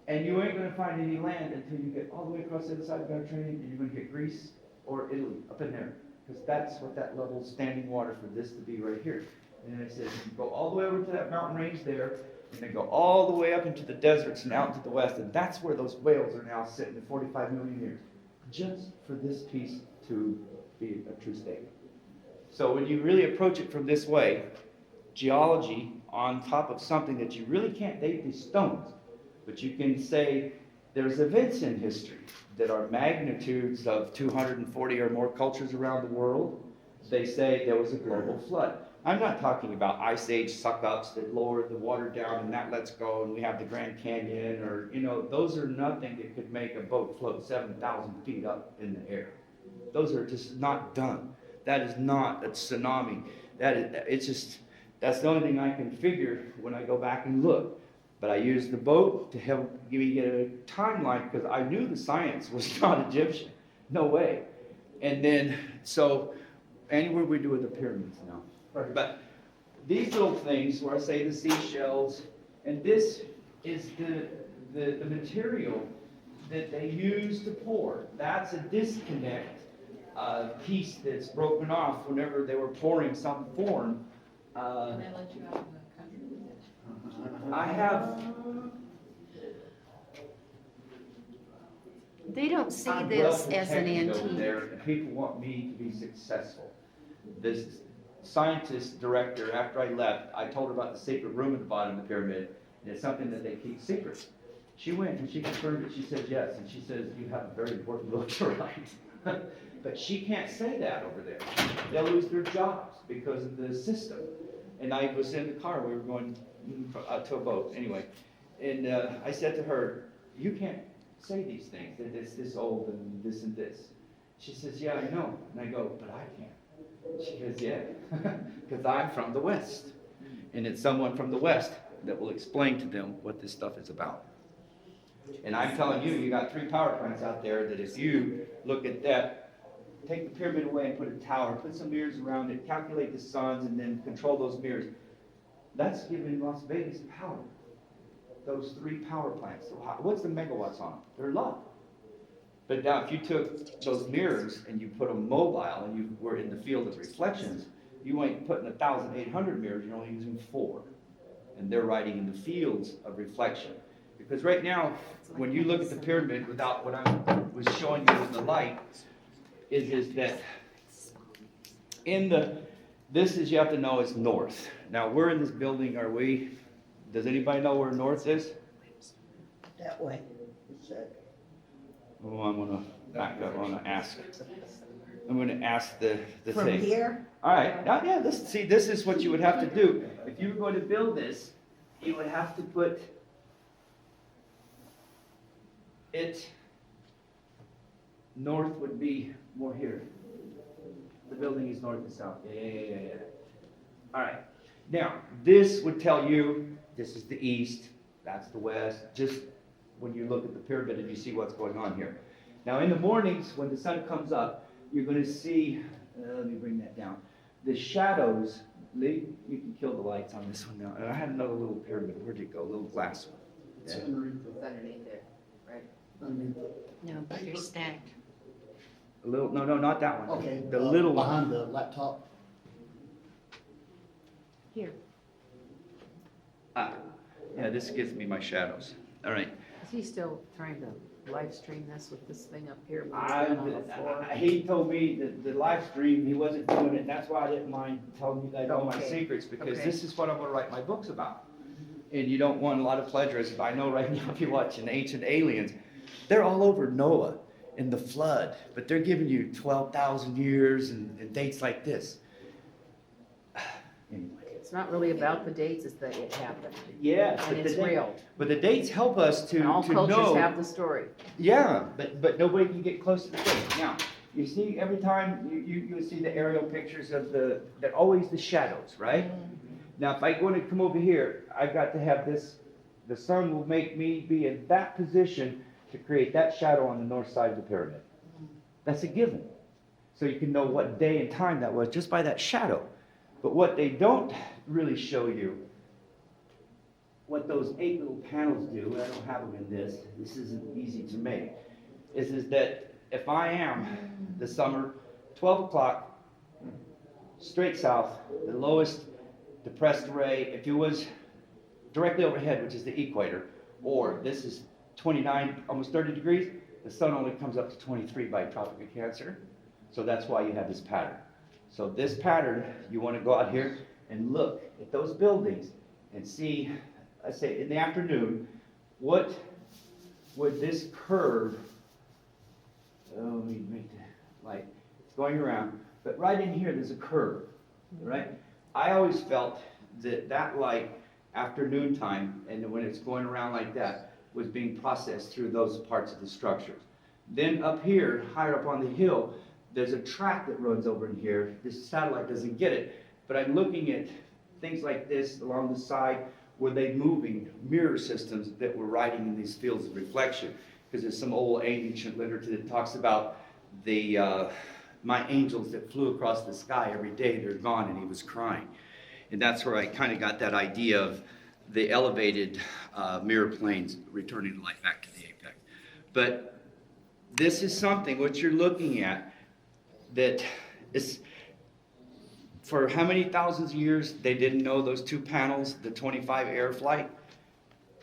and you ain't gonna find any land until you get all the way across the other side of the Mediterranean, and you're gonna get Greece or Italy up in there, because that's what that level standing water for this to be right here. And I said, you go all the way over to that mountain range there, and then go all the way up into the deserts and out into the west, and that's where those whales are now sitting in 45 million years, just for this piece to be a true state. So when you really approach it from this way, geology on top of something that you really can't date these stones, but you can say there's events in history that are magnitudes of 240 or more cultures around the world. They say there was a global flood. I'm not talking about ice age suck-ups that lowered the water down and that lets go and we have the Grand Canyon, or, those are nothing that could make a boat float 7,000 feet up in the air. Those are just not done. That is not a tsunami. That's the only thing I can figure when I go back and look. But I used the boat to help me get a timeline, because I knew the science was not Egyptian. No way. And then, so, anywhere we do with the pyramids now. Right. But these little things where I say the seashells, and this is the material that they use to pour. That's a disconnect piece that's broken off whenever they were pouring some form. Can they let you out in the country with it? I have, They don't see I'm this well as an protected over antique. there, and people want me to be successful. This scientist director, after I left, I told her about the secret room at the bottom of the pyramid, and it's something that they keep secret. She went and she confirmed it. She said yes, and she says you have a very important book to write. But she can't say that over there. They'll lose their jobs because of the system. And I was in the car, we were going to a boat, anyway. And I said to her, you can't say these things, that it's this old and this and this. She says, yeah, I know. And I go, but I can't. She goes, yeah, because I'm from the West. And it's someone from the West that will explain to them what this stuff is about. And I'm telling you, you got 3 power plants out there that if you look at that, take the pyramid away and put a tower, put some mirrors around it, calculate the suns, and then control those mirrors. That's giving Las Vegas power. Those 3 power plants. So what's the megawatts on them? They're low. But now if you took those mirrors and you put them mobile and you were in the field of reflections, you ain't putting 1,800 mirrors, you're only using 4. And they're riding in the fields of reflection. Because right now, when you look at the pyramid without what I was showing you in the light, is that this is, you have to know, is north. Now, we're in this building, does anybody know where north is? That way, it said. Oh, I'm gonna back up, I'm gonna ask the From thing. here? All right, now, yeah, this is what you would have to do. If you were going to build this, you would have to put it, north would be more here. The building is north and south, yeah. All right, now, this would tell you, this is the east, that's the west, just when you look at the pyramid and you see what's going on here. Now, in the mornings, when the sun comes up, you're gonna see, let me bring that down, the shadows. Lee, you can kill the lights on this one now. And I had another little pyramid, where'd it go, a little glass one? It's Yeah. underneath It's underneath there, right? underneath No, but they're stacked. A little, no, not that one. Okay. The little one. Behind the laptop. Here, Ah, yeah, this gives me my shadows. All right. Is he still trying to live stream this with this thing up here? when it's down on the floor? He told me that the live stream, he wasn't doing it, and that's why I didn't mind telling you guys all my Okay. secrets, because Okay. this is what I'm gonna write my books about. and you don't want a lot of plagiarism. I know right now if you watch an Ancient Aliens, they're all over Noah and the flood, but they're giving you 12,000 years and dates like this. Anyway. It's not really about the dates, it's that it happened. Yeah. And it's real. But the dates help us to And all know. cultures have the story. Yeah, but nobody can get close to the date. Now, you see every time you see the aerial pictures of they're always the shadows, right? Now, if I want to come over here, I've got to have this, the sun will make me be in that position to create that shadow on the north side of the pyramid. That's a given. So you can know what day and time that was just by that shadow. But what they don't really show you, what those 8 little panels do, and I don't have them in this isn't easy to make, is that if I am the summer, 12 o'clock, straight south, the lowest depressed ray, if it was directly overhead, which is the equator, or this is 29, almost 30 degrees, the sun only comes up to 23 by Tropic of Cancer. So that's why you have this pattern. So this pattern, you want to go out here and look at those buildings and see, I say in the afternoon, what would this curve, let me make the light, it's going around, but right in here there's a curve, right? I always felt that light after noontime, and when it's going around like that, was being processed through those parts of the structures. Then up here, higher up on the hill, there's a track that runs over in here. This satellite doesn't get it, but I'm looking at things like this along the side where they moving mirror systems that were riding in these fields of reflection. Because there's some old ancient literature that talks about my angels that flew across the sky every day, they're gone, and he was crying. And that's where I kind of got that idea of the elevated mirror planes returning the light back to the apex. But this is something, what you're looking at, that is, for how many thousands of years they didn't know those 2 panels, the 25 air flight?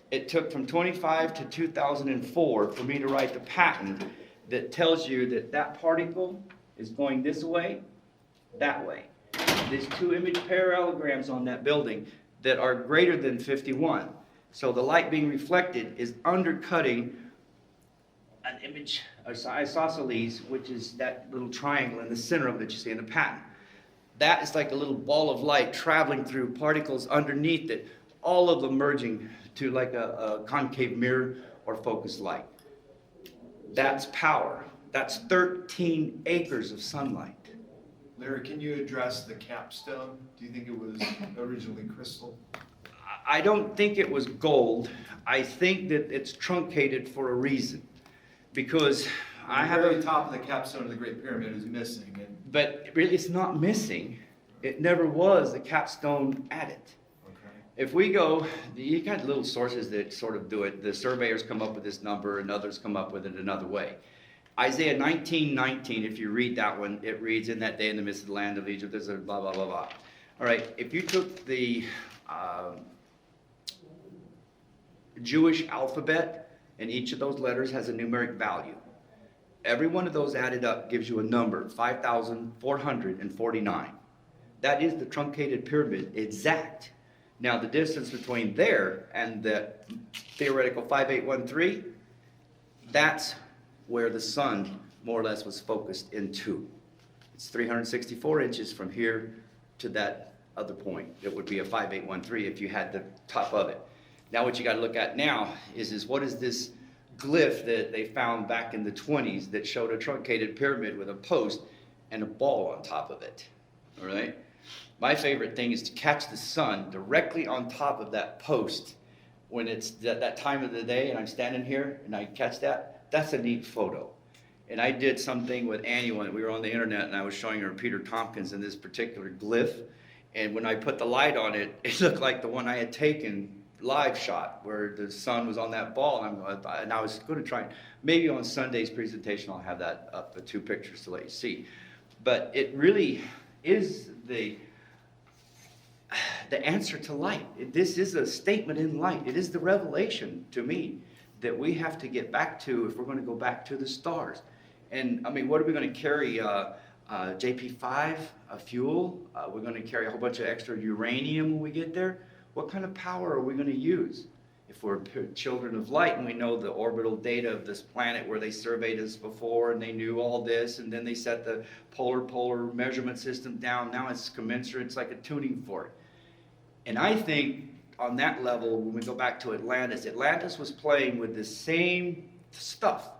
It took from 25 to 2004 for me to write the patent that tells you that that particle is going this way, that way. There's 2 image parallelograms on that building that are greater than 51. So the light being reflected is undercutting an image, or isosceles, which is that little triangle in the center of it that you see in the patent. That is like a little ball of light traveling through particles underneath it, all of them merging to like a concave mirror or focused light. That's power. That's 13 acres of sunlight. Larry, can you address the capstone? Do you think it was originally crystal? I don't think it was gold. I think that it's truncated for a reason. Because I have The very top of the capstone of the Great Pyramid is missing. but really it's not missing. It never was the capstone added. Okay. If we go, you got little sources that sort of do it. The surveyors come up with this number and others come up with it another way. Isaiah 19:19, if you read that one, it reads, in that day in the midst of the land of Egypt, there's a blah, blah, blah, blah. All right, if you took the Jewish alphabet, and each of those letters has a numeric value. Every one of those added up gives you a number, 5,449. That is the truncated pyramid, exact. Now the distance between there and the theoretical 5813, that's where the sun more or less was focused into. It's 364 inches from here to that other point. It would be a 5813 if you had the top of it. Now what you got to look at now is what is this glyph that they found back in the 20s that showed a truncated pyramid with a post and a ball on top of it, all right? My favorite thing is to catch the sun directly on top of that post when it's that time of the day and I'm standing here and I catch that. That's a neat photo. And I did something with Annie when we were on the internet and I was showing her Peter Tompkins in this particular glyph. And when I put the light on it, it looked like the one I had taken live shot where the sun was on that ball, and I was going to try, maybe on Sunday's presentation I'll have that up, the 2 pictures to let you see. But it really is the answer to light. This is a statement in light. It is the revelation to me that we have to get back to if we're going to go back to the stars. And I mean, what are we going to carry? JP5, a fuel? We're going to carry a whole bunch of extra uranium when we get there? What kind of power are we going to use? If we're children of light and we know the orbital data of this planet where they surveyed us before and they knew all this, and then they set the polar measurement system down, now it's commensurate, it's like a tuning fork. And I think on that level, when we go back to Atlantis, Atlantis was playing with the same stuff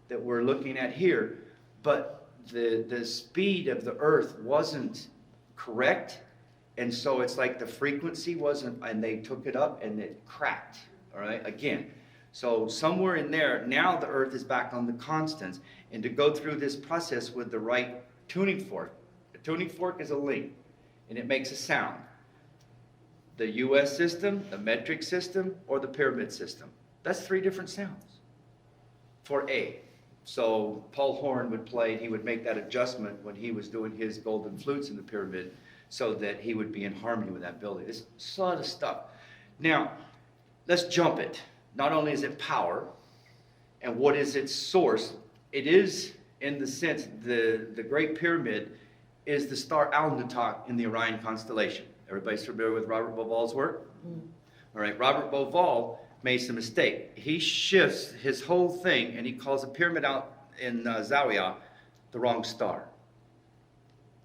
that we're looking at here, but the speed of the Earth wasn't correct, and so it's like the frequency wasn't, and they took it up and it cracked, all right, again. So somewhere in there, now the Earth is back on the constants, and to go through this process with the right tuning fork. A tuning fork is a link, and it makes a sound. The US system, the metric system, or the pyramid system. That's 3 different sounds for A. So Paul Horn would play, he would make that adjustment when he was doing his golden flutes in the pyramid so that he would be in harmony with that building. It's a lot of stuff. Now, let's jump it. Not only is it power, and what is its source, it is, in the sense, the Great Pyramid is the star Alnitak in the Orion constellation. Everybody's familiar with Robert Bauval's work? All right, Robert Bauval makes a mistake. He shifts his whole thing and he calls a pyramid out in Zawiya the wrong star.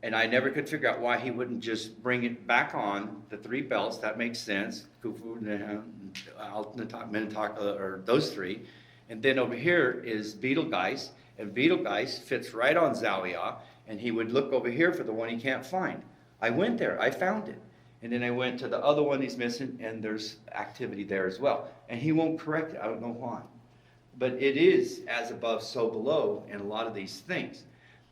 And I never could figure out why he wouldn't just bring it back on the 3 belts. That makes sense. Khufu, Alnitak, Minnetonka, or those 3. And then over here is Betelgeuse, and Betelgeuse fits right on Zawiya, and he would look over here for the one he can't find. I went there, I found it. And then I went to the other one he's missing, and there's activity there as well. And he won't correct it, I don't know why. But it is as above, so below in a lot of these things.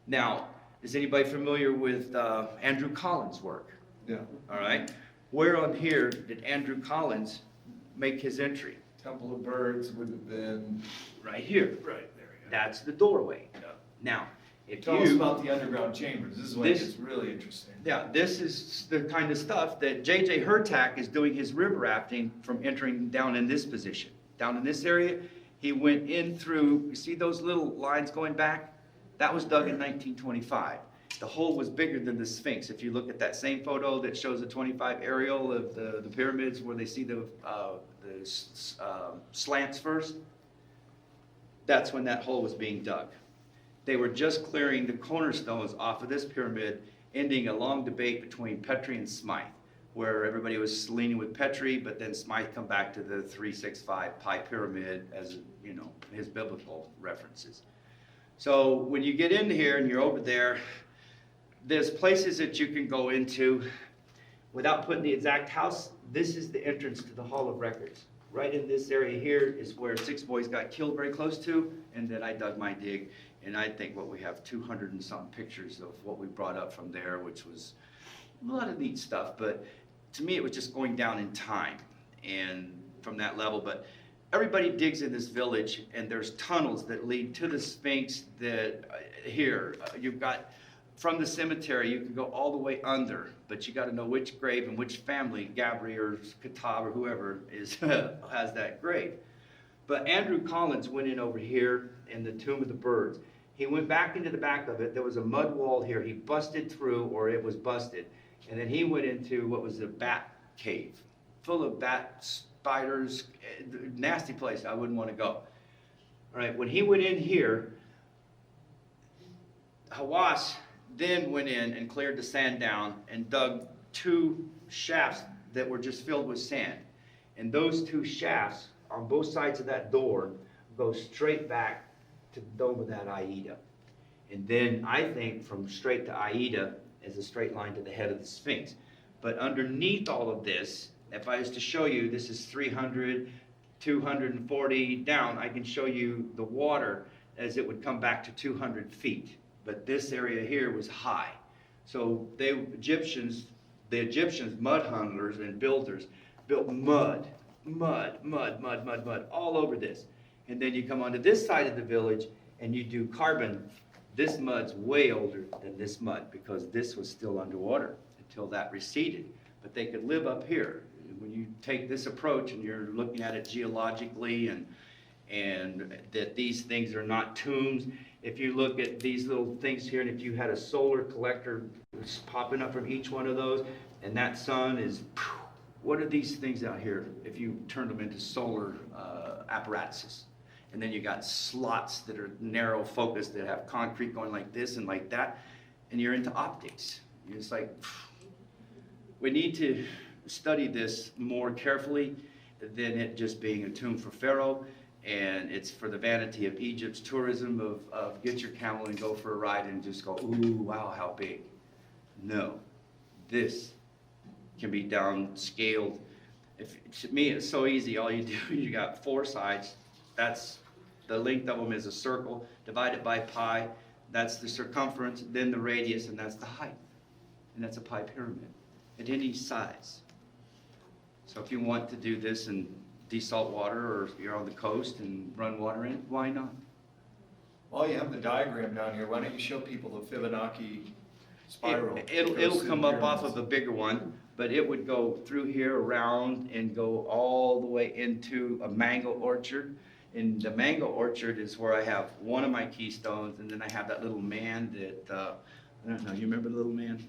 Now, is anybody familiar with Andrew Collins' work? Yeah. All right. Where on here did Andrew Collins make his entry? Temple of Birds would have been. Right here. Right, there we go. That's the doorway. Now, if Tell us you, about the underground chambers. This is when it This- gets really interesting. yeah, this is the kind of stuff that J.J. Hurtak is doing his river rafting from entering down in this position. Down in this area, he went in through, you see those little lines going back? That was dug in 1925. The hole was bigger than the Sphinx. If you look at that same photo that shows the 25 aerial of the pyramids where they see the slants first, that's when that hole was being dug. They were just clearing the cornerstones off of this pyramid, ending a long debate between Petrie and Smythe, where everybody was leaning with Petrie, but then Smythe come back to the 365 pi pyramid as, you know, his biblical references. So when you get in here and you're over there, there's places that you can go into without putting the exact house. This is the entrance to the Hall of Records. Right in this area here is where 6 boys got killed very close to, and then I dug my dig. And I think what we have 200 and some pictures of what we brought up from there, which was a lot of neat stuff. But to me, it was just going down in time and from that level. But everybody digs in this village, and there's tunnels that lead to the Sphinx that here. You've got, from the cemetery, you can go all the way under, but you got to know which grave and which family, Gabri or Katab or whoever is has that grave. But Andrew Collins went in over here in the Tomb of the Birds. He went back into the back of it. There was a mud wall here. He busted through, or it was busted. And then he went into what was a bat cave, full of bat spiders, nasty place. I wouldn't want to go. All right, when he went in here, Hawass then went in and cleared the sand down and dug 2 shafts that were just filled with sand. And those 2 shafts on both sides of that door go straight back to the dome of that Aida. And then I think from straight to Aida is a straight line to the head of the Sphinx. But underneath all of this, if I was to show you, this is 300, 240 down, I can show you the water as it would come back to 200 feet. But this area here was high. So the Egyptians, mud hunglers and builders, built mud all over this. And then you come onto this side of the village and you do carbon. This mud's way older than this mud because this was still underwater until that receded. But they could live up here. When you take this approach and you're looking at it geologically and that these things are not tombs. If you look at these little things here, and if you had a solar collector popping up from each one of those, and that sun is what are these things out here if you turn them into solar apparatuses? And then you got slots that are narrow focused that have concrete going like this and like that, and you're into optics. It's like, we need to study this more carefully than it just being a tomb for Pharaoh, and it's for the vanity of Egypt's tourism of get your camel and go for a ride and just go, ooh, wow, how big. No, this can be downscaled. To me, it's so easy. All you do is you got 4 sides. That's the length of them is a circle divided by pi. That's the circumference, then the radius, and that's the height. And that's a pi pyramid at any size. So if you want to do this in desalt water, or you're on the coast and run water in, why not? While you have the diagram down here, why don't you show people the Fibonacci spiral? It'll come up off of a bigger one, but it would go through here, around, and go all the way into a mango orchard. And the mango orchard is where I have one of my keystones, and then I have that little man that, I don't know, you remember the little man?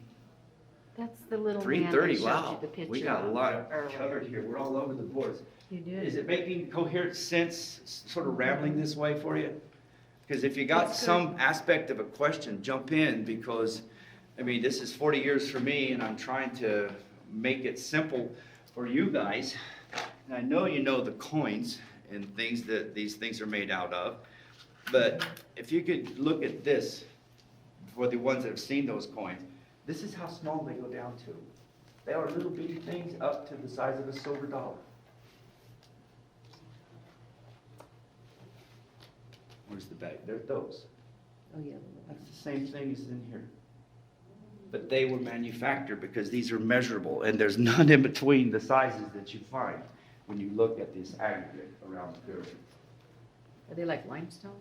That's the little man that 3:30, showed wow. you the picture We got a of lot earlier. covered here. We're all over the boards. You did. Is it making coherent sense, sort of rambling this way for you? Because if you got It's good. some aspect of a question, jump in, because, I mean, this is 40 years for me, and I'm trying to make it simple for you guys. And I know you know the coins and things that these things are made out of, but if you could look at this, for the ones that have seen those coins, this is how small they go down to. They are little bitty things up to the size of a silver dollar. Where's the bag? There's those. Oh, yeah. That's the same thing as in here. But they were manufactured because these are measurable, and there's none in between the sizes that you find when you look at this aggregate around the pyramid. Are they like limestone?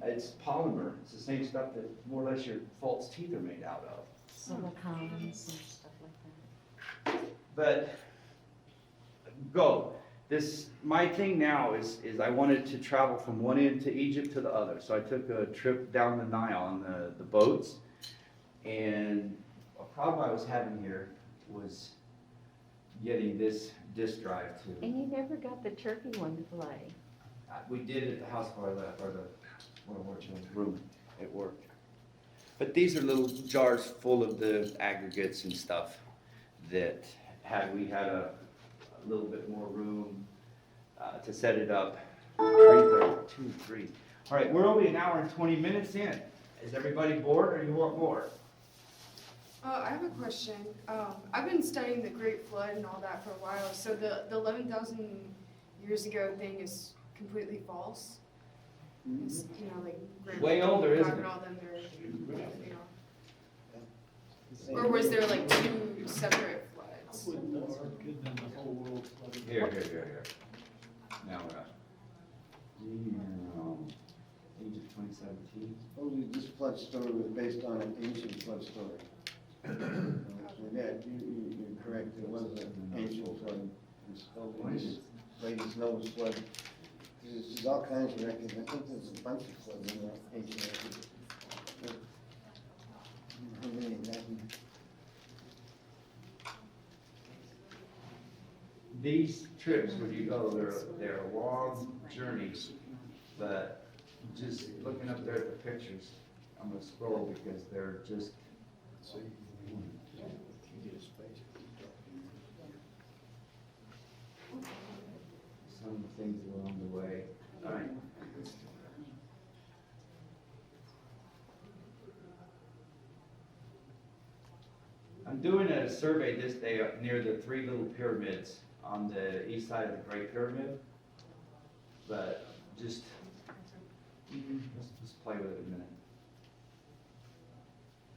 It's polymer. It's the same stuff that more or less your false teeth are made out of. Silicons and stuff like that. But go. My thing now is I wanted to travel from one end to Egypt to the other. So I took a trip down the Nile on the boats. And a problem I was having here was getting this disk drive to. And you never got the turkey one to play. We did it at the house before I left, or the World War II room. It worked. But these are little jars full of the aggregates and stuff that we had a little bit more room to set it up. 3:30, 2, 3. All right, we're only an hour and 20 minutes in. Is everybody bored, or you want more? I have a question. I've been studying the Great Flood and all that for a while. So the 11,000 years ago thing is completely false. It's, like Great Way Flood, older, isn't God and it? all them, or was there like 2 separate floods? Here. Now we're at Egypt 2017. Supposedly this flood story was based on an ancient flood story. So yeah, you're correct, it was an ancient flood. It's supposedly this latest Noah's flood. There's all kinds of records, I think there's a bunch of floods in the ancient records. How many exactly? These trips, when you go, they're long journeys, but just looking up there at the pictures, I'm gonna scroll because they're just. Some of the things along the way. All right. I'm doing a survey this day up near the 3 little pyramids on the east side of the Great Pyramid. But just, let's play with it a minute.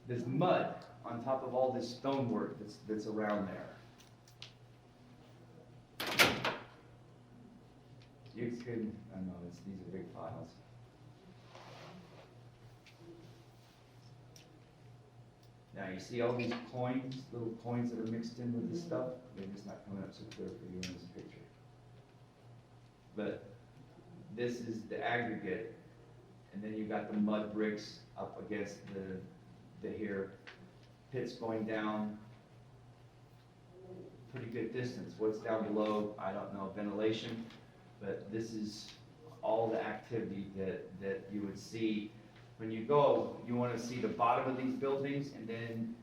There's mud on top of all this stonework that's around there. You can, I know, these are big files. Now, you see all these coins, little coins that are mixed in with this stuff? They're just not coming up so clear for you in this picture. But this is the aggregate, and then you got the mud bricks up against the here, pits going down, pretty good distance. What's down below, I don't know, ventilation, but this is all the activity that you would see. When you go, you wanna see the bottom of these buildings, and then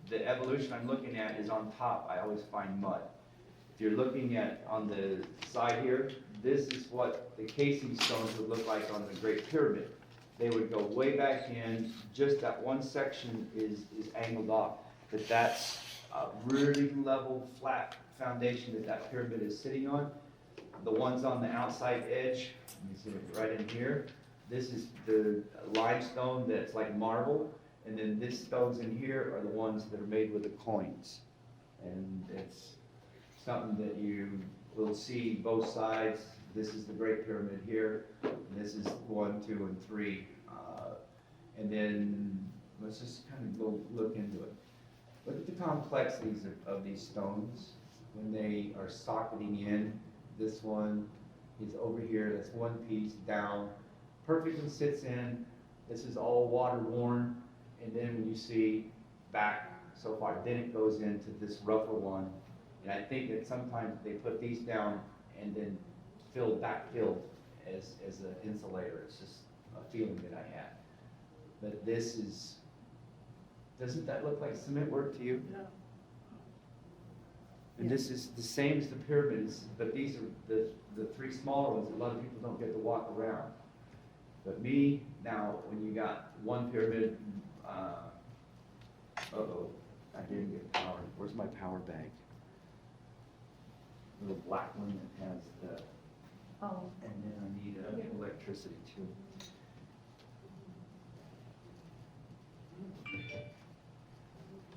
the evolution I'm looking at is on top, I always find mud. If you're looking at, on the side here, this is what the casing stones would look like on the Great Pyramid. They would go way back in, just that one section is angled off, but that's a really level, flat foundation that pyramid is sitting on. The ones on the outside edge, let me see it right in here, this is the limestone that's like marble, and then these stones in here are the ones that are made with the coins. And it's something that you will see both sides. This is the Great Pyramid here, and this is 1, 2, and 3. And then let's just kind of go look into it. Look at the complexities of these stones when they are socketing in. This one is over here, that's one piece down, perfectly sits in. This is all water worn, and then when you see back so far, then it goes into this rougher one. And I think that sometimes they put these down and then backfill as an insulator. It's just a feeling that I had. But this is, doesn't that look like cement work to you? Yeah. And this is the same as the pyramids, but these are the 3 smaller ones. A lot of people don't get to walk around. But me, now, when you got one pyramid, uh-oh, I didn't get power. Where's my power bag? Little black one that has the, Oh, and then I need electricity too.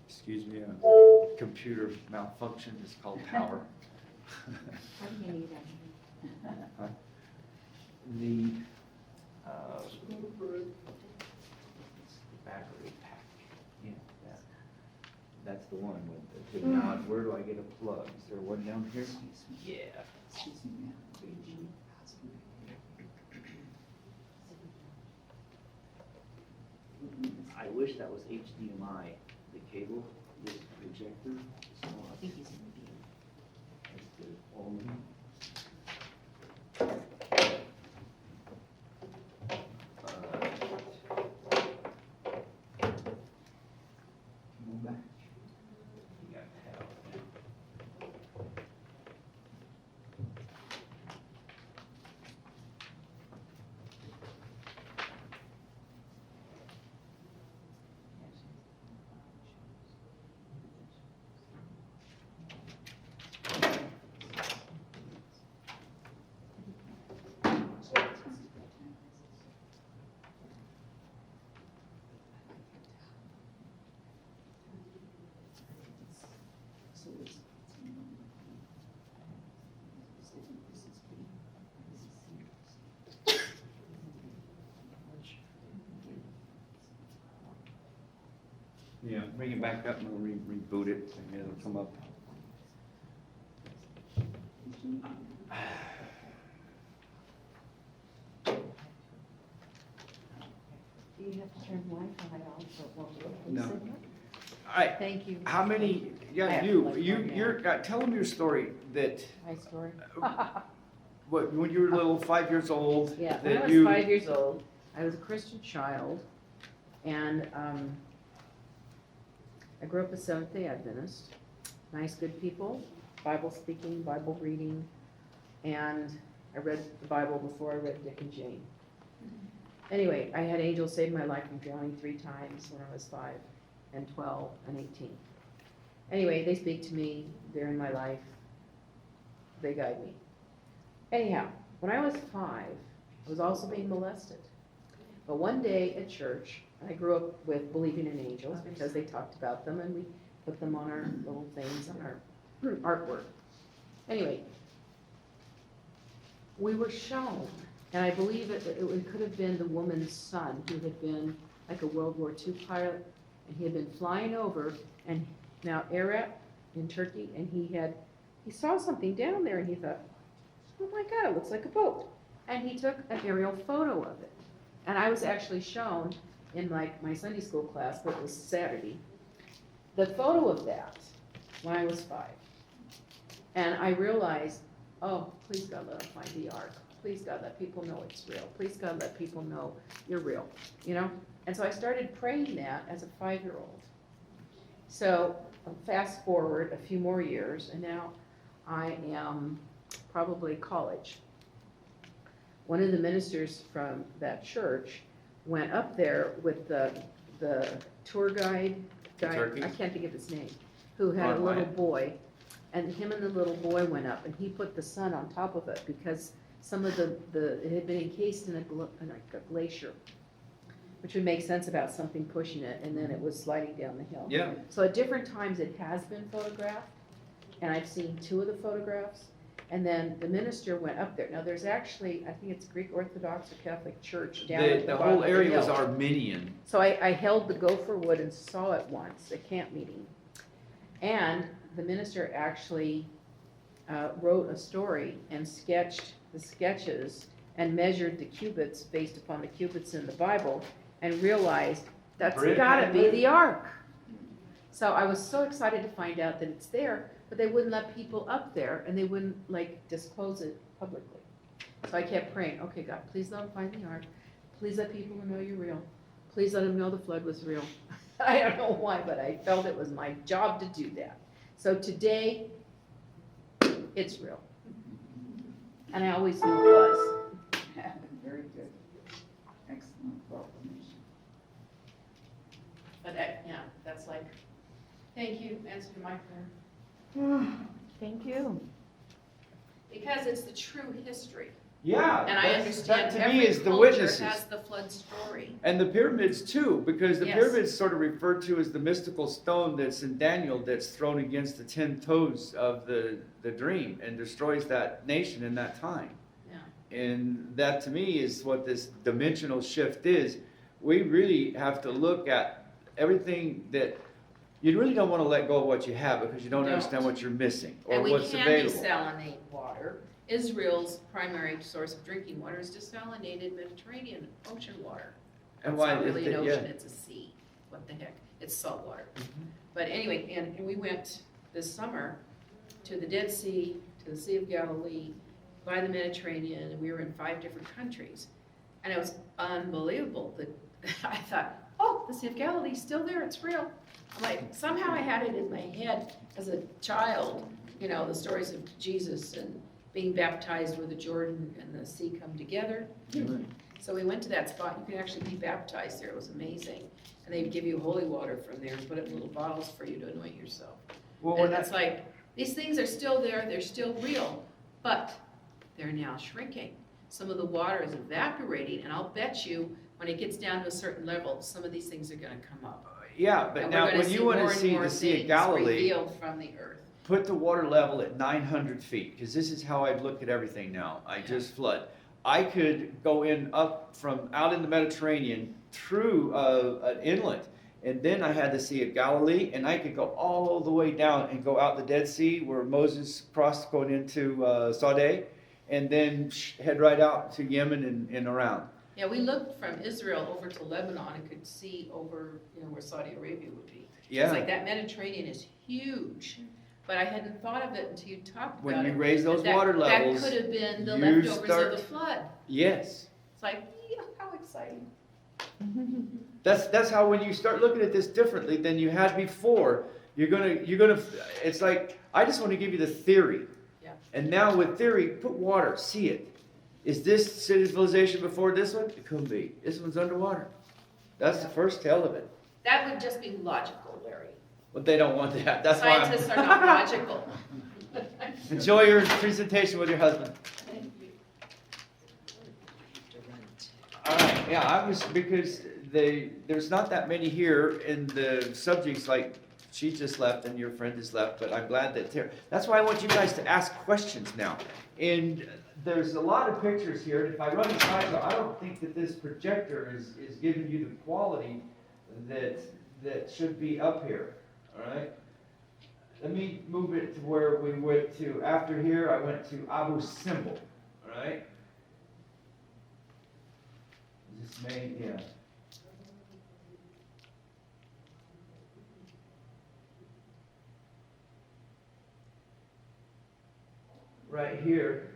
Excuse me, a computer malfunction is called power. How do you need that? The battery pack, yeah, that's the one with the, now, where do I get a plug? Is there one down here? Yeah. I wish that was HDMI, the cable, the projector, so I think he's gonna be. That's the only. Come on back. You got power now. Yeah, bring it back up and we'll reboot it and it'll come up. Do you have to turn Wi-Fi off or it won't work? No. Signal? All right, Thank you. how many, I yeah, have you, like you, one now. you're, tell them your story that, My story? when you were little, 5 years old, Yeah, when I that was you. 5 years old, I was a Christian child, and I grew up a Seventh-day Adventist. Nice, good people, Bible speaking, Bible reading, and I read the Bible before I read Dick and Jane. Anyway, I had angels save my life from drowning 3 times when I was 5 and 12 and 18. Anyway, they speak to me, they're in my life, they guide me. Anyhow, when I was 5, I was also being molested. But one day at church, I grew up with believing in angels because they talked about them and we put them on our little things on our artwork. Anyway, we were shown, and I believe it could have been the woman's son who had been like a World War II pilot, and he had been flying over, and now Arab in Turkey, and he saw something down there, and he thought, oh my God, it looks like a boat. And he took an aerial photo of it. And I was actually shown in like my Sunday school class, that was Saturday, the photo of that when I was 5. And I realized, oh, please God, let them find the ark. Please God, let people know it's real. Please God, let people know you're real, you know? And so I started praying that as a 5-year-old. So fast forward a few more years, and now I am probably college. One of the ministers from that church went up there with the tour guy, Turkey? I can't think of his name, who had a Ron little Wyatt. boy. And him and the little boy went up, and he put the sun on top of it because some of it had been encased in a glacier, which would make sense about something pushing it, and then it was sliding down the hill. Yeah. So at different times it has been photographed, and I've seen 2 of the photographs. And then the minister went up there. Now there's actually, I think it's Greek Orthodox or Catholic Church down at the The bottom whole of the area was hill. Armenian. So I held the gopher wood and saw it once, at camp meeting. And the minister actually wrote a story and sketched the sketches and measured the cubits based upon the cubits in the Bible and realized that's Brit gotta had be it. the ark. So I was so excited to find out that it's there, but they wouldn't let people up there and they wouldn't like disclose it publicly. So I kept praying, okay, God, please let them find the ark. Please let people know you're real. Please let them know the flood was real. I don't know why, but I felt it was my job to do that. So today, it's real. And I always knew it was. Very good. Excellent proclamation. But yeah, that's like, thank you, answer to my prayer. Thank you. Because it's the true history. Yeah. And I understand that to me every is the culture witnesses. has the flood story. And the pyramids too, because the Yes. pyramids sort of referred to as the mystical stone that's in Daniel that's thrown against the 10 toes of the dream and destroys that nation in that time. Yeah. And that to me is what this dimensional shift is. We really have to look at everything that you really don't want to let go of what you have because you don't Don't. understand what you're missing or And we what's can available. desalinate water. Israel's primary source of drinking water is desalinated Mediterranean ocean water. And It's why not is really an it- yeah. ocean, it's a sea. What the heck? It's salt water. But anyway, and we went this summer to the Dead Sea, to the Sea of Galilee, by the Mediterranean, and we were in 5 different countries. And it was unbelievable that I thought, oh, the Sea of Galilee's still there, it's real. I'm like, somehow I had it in my head as a child, you know, the stories of Jesus and being baptized where the Jordan and the sea come together. So we went to that spot, you can actually be baptized there, it was amazing. And they'd give you holy water from there and put it in little bottles for you to anoint yourself. Well, And when it's like, these things are still there, they're still real, but they're now shrinking. Some of the water is evaporating, and I'll bet you, when it gets down to a certain level, some of these things are gonna come up. yeah, but And now we're gonna when you want more to and see more the Sea of things Galilee, revealed from the earth. put the water level at 900 feet, because this is how I look at everything now. I Yeah. just flood. I could go in up from out in the Mediterranean through an inlet, and then I had the Sea of Galilee, and I could go all the way down and go out the Dead Sea where Moses crossed going into Saudi, and then head right out to Yemen and around. Yeah, we looked from Israel over to Lebanon and could see over, you know, where Saudi Arabia would be. Yeah. It's like that Mediterranean is huge, but I hadn't thought of it until you talked about it. When you raise those that- water levels, That could have been the you leftovers start- of the flood. yes. It's like, yeah, how exciting. That's how when you start looking at this differently than you had before, you're gonna, it's like, I just want to give you the theory. Yeah. And now with theory, put water, see it. Is this civilization before this one? It couldn't be. This one's underwater. That's the first tale of it. That would just be logical, Larry. But they don't want that. That's why Scientists are not logical. Enjoy your presentation with your husband. All right, yeah, I was, because there's not that many here in the subjects like she just left and your friend just left, but I'm glad that that's why I want you guys to ask questions now. And there's a lot of pictures here, and if I run the slideshow, I don't think that this projector is giving you the quality that should be up here, all right? Let me move it to where we went to, after here, I went to Abu Simbel, all right? This may, yeah. right here,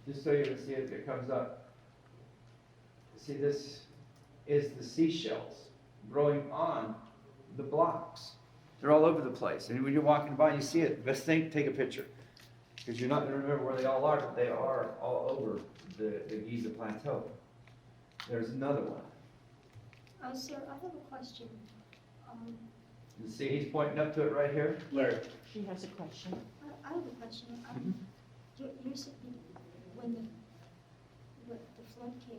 just so you can see if it comes up. See, this is the seashells growing on the blocks. They're all over the place. And when you're walking by and you see it, best thing, take a picture. Because you're not going to remember where they all are, but they are all over the Giza Plateau. There's another one. Sir, I have a question. You see, he's pointing up to it right here. Larry. She has a question. I have a question. You said when the flood came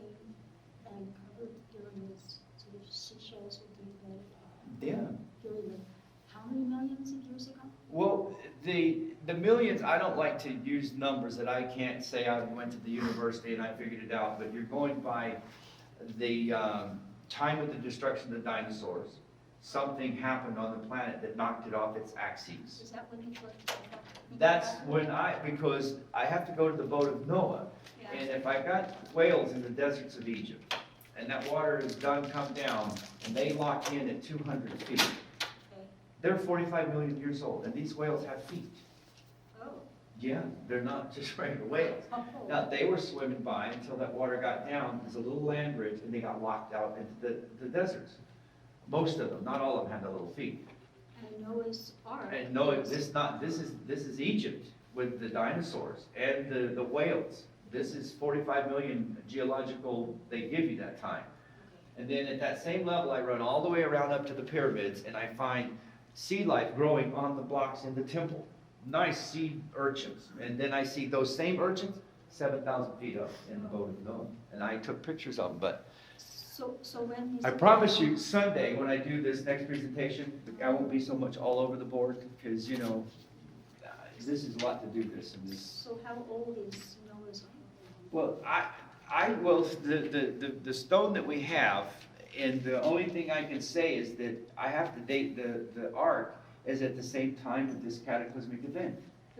and covered the pyramids, so the seashells would be made, period. How many millions of years ago? Well, the millions, I don't like to use numbers that I can't say I went to the university and I figured it out, but you're going by the time of the destruction of the dinosaurs. Something happened on the planet that knocked it off its axes. Is that when the flood came? That's when because I have to go to the boat of Noah, and if I got whales in the deserts of Egypt, and that water is done come down, and they lock in at 200 feet, Okay. they're 45 million years old, and these whales have feet. Oh. Yeah, they're not just regular whales. Oh. Now, they were swimming by until that water got down, there's a little land bridge, and they got locked out into the deserts. Most of them, not all of them had the little feet. And Noah's Ark. And no, this is Egypt with the dinosaurs and the whales. This is 45 million geological, they give you that time. And then at that same level, I run all the way around up to the pyramids and I find sea life growing on the blocks in the temple. Nice sea urchins. And then I see those same urchins 7,000 feet up in the boat of Noah. And I took pictures of them, but So when is I promise you, Sunday, when I do this next presentation, I won't be so much all over the board, because, you know, this is a lot to do this, and this. So how old is Noah's Ark? Well, the stone that we have, and the only thing I can say is that I have to date the ark is at the same time of this cataclysmic event.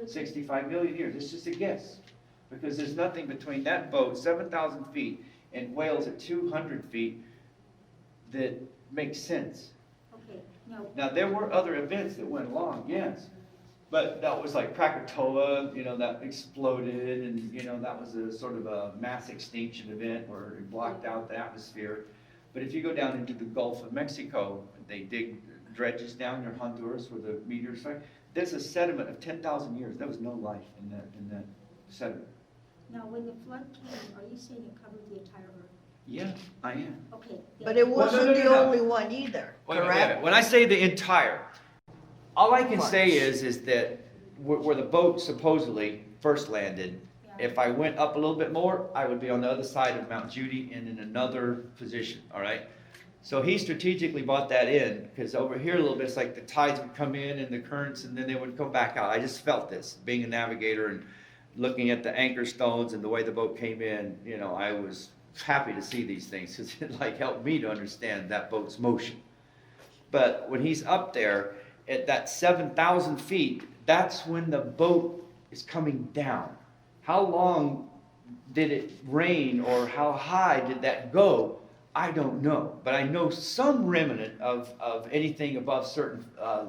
65 million years, it's just a guess. Because there's nothing between that boat, 7,000 feet, and whales at 200 feet that makes sense. Okay, now, Now, there were other events that went along, yes. But that was like Krakatoa, you know, that exploded, and, you know, that was a sort of a mass extinction event where it blocked out the atmosphere. But if you go down into the Gulf of Mexico, they dig dredges down near Honduras where the meteors strike. There's a sediment of 10,000 years. There was no life in that sediment. now when the flood came, are you saying it covered the entire earth? Yeah, I am. Okay. But it no, wasn't no, the no. only one either, Wait a minute, correct? When I say the entire, all I can Parts. say is that where the boat supposedly first landed, Yeah. if I went up a little bit more, I would be on the other side of Mount Judy and in another position, all right? So he strategically brought that in, because over here a little bit, it's like the tides would come in and the currents, and then they would come back out. I just felt this, being a navigator and looking at the anchor stones and the way the boat came in, you know, I was happy to see these things, because it like helped me to understand that boat's motion. But when he's up there at that 7,000 feet, that's when the boat is coming down. How long did it rain, or how high did that go? I don't know, but I know some remnant of anything above certain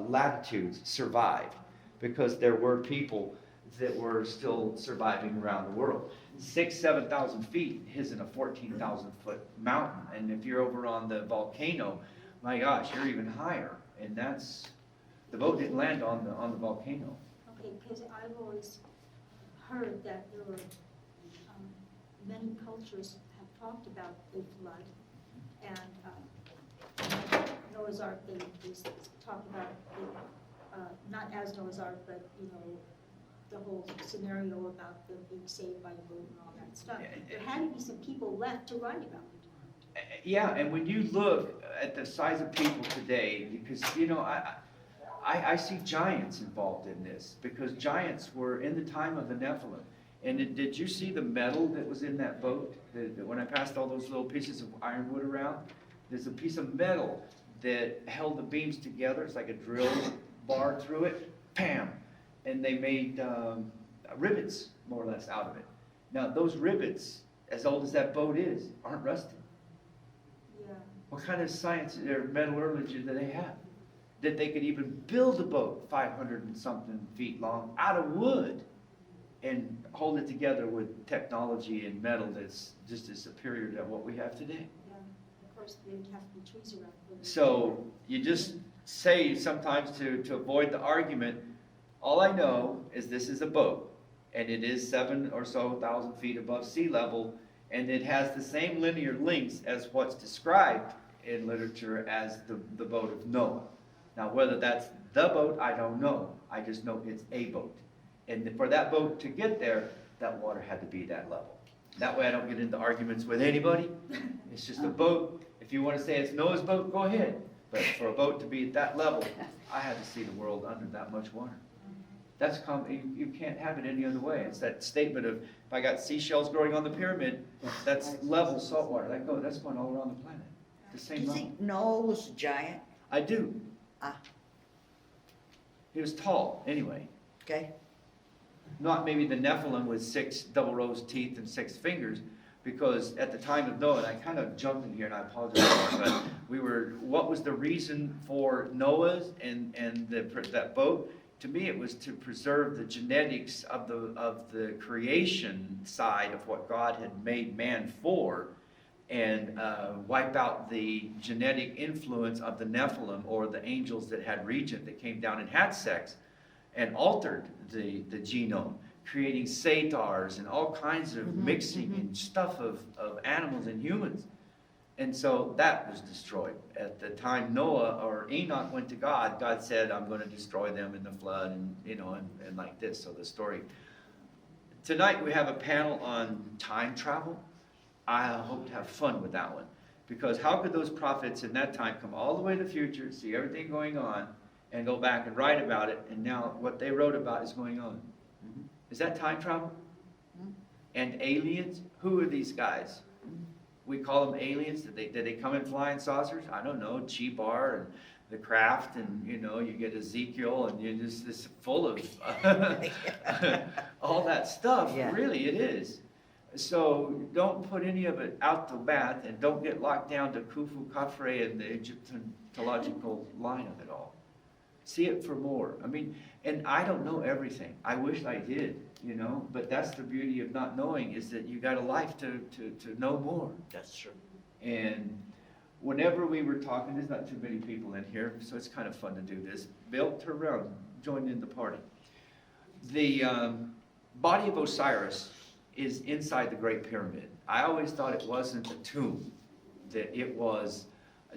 latitudes survived, because there were people that were still surviving around the world. 7,000 feet isn't a 14,000 foot mountain, and if you're over on the volcano, my gosh, you're even higher, and the boat didn't land on the volcano. Okay, because I've always heard that there were, many cultures have talked about the flood, and Noah's Ark, they talk about, not as Noah's Ark, but, you know, the whole scenario about them being saved by a boat and all that stuff. There had to be some people left to write about it. Yeah, and when you look at the size of people today, because, you know, I see giants involved in this, because giants were in the time of the Nephilim. And did you see the metal that was in that boat? When I passed all those little pieces of ironwood around, there's a piece of metal that held the beams together. It's like a drill bar through it, bam! And they made rivets, more or less, out of it. Now, those rivets, as old as that boat is, aren't rusted. Yeah. What kind of science or metallurgy do they have? that they could even build a boat 500 and something feet long out of wood and hold it together with technology and metal that's just as superior to what we have today. Yeah, of course, they have the trees around. So you just say sometimes to avoid the argument, all I know is this is a boat, and it is 7 or so thousand feet above sea level, and it has the same linear lengths as what's described in literature as the boat of Noah. Now, whether that's the boat, I don't know. I just know it's a boat. And for that boat to get there, that water had to be that level. That way I don't get into arguments with anybody. It's just a boat. If you want to say it's Noah's boat, go ahead. But for a boat to be at that level, I had to see the world under that much water. That's you can't have it any other way. It's that statement of, if I got seashells growing on the pyramid, that's level salt water. That's going all around the planet. The Do same you level. think Noah was a giant? I do. Ah. He was tall, anyway. Okay. Not maybe the Nephilim with 6 double rows of teeth and 6 fingers, because at the time of Noah, and I kind of jumped in here and I apologize for it, but what was the reason for Noah's and that boat? To me, it was to preserve the genetics of the creation side of what God had made man for, and wipe out the genetic influence of the Nephilim, or the angels that had regent that came down and had sex and altered the genome, creating satyrs and all kinds of mixing and stuff of animals and humans. And so that was destroyed. At the time Noah or Enoch went to God, God said, I'm going to destroy them in the flood, and and like this. So the story. Tonight we have a panel on time travel. I hope to have fun with that one, because how could those prophets in that time come all the way to the future, see everything going on, and go back and write about it, and now what they wrote about is going on? Is that time travel? And aliens? Who are these guys? We call them aliens. Did they come in flying saucers? I don't know. Chibar and the craft, and you get Ezekiel, and you're just this full of all that stuff. Yeah. Really, it is. So don't put any of it out the bath, and don't get locked down to Khufu Khafre and the Egyptological line of it all. See it for more. I mean, and I don't know everything. I wish I did, but that's the beauty of not knowing, is that you got a life to know more. That's true. And whenever we were talking, there's not too many people in here, so it's kind of fun to do this. Bill, turn around, join in the party. The body of Osiris is inside the Great Pyramid. I always thought it wasn't a tomb, that it was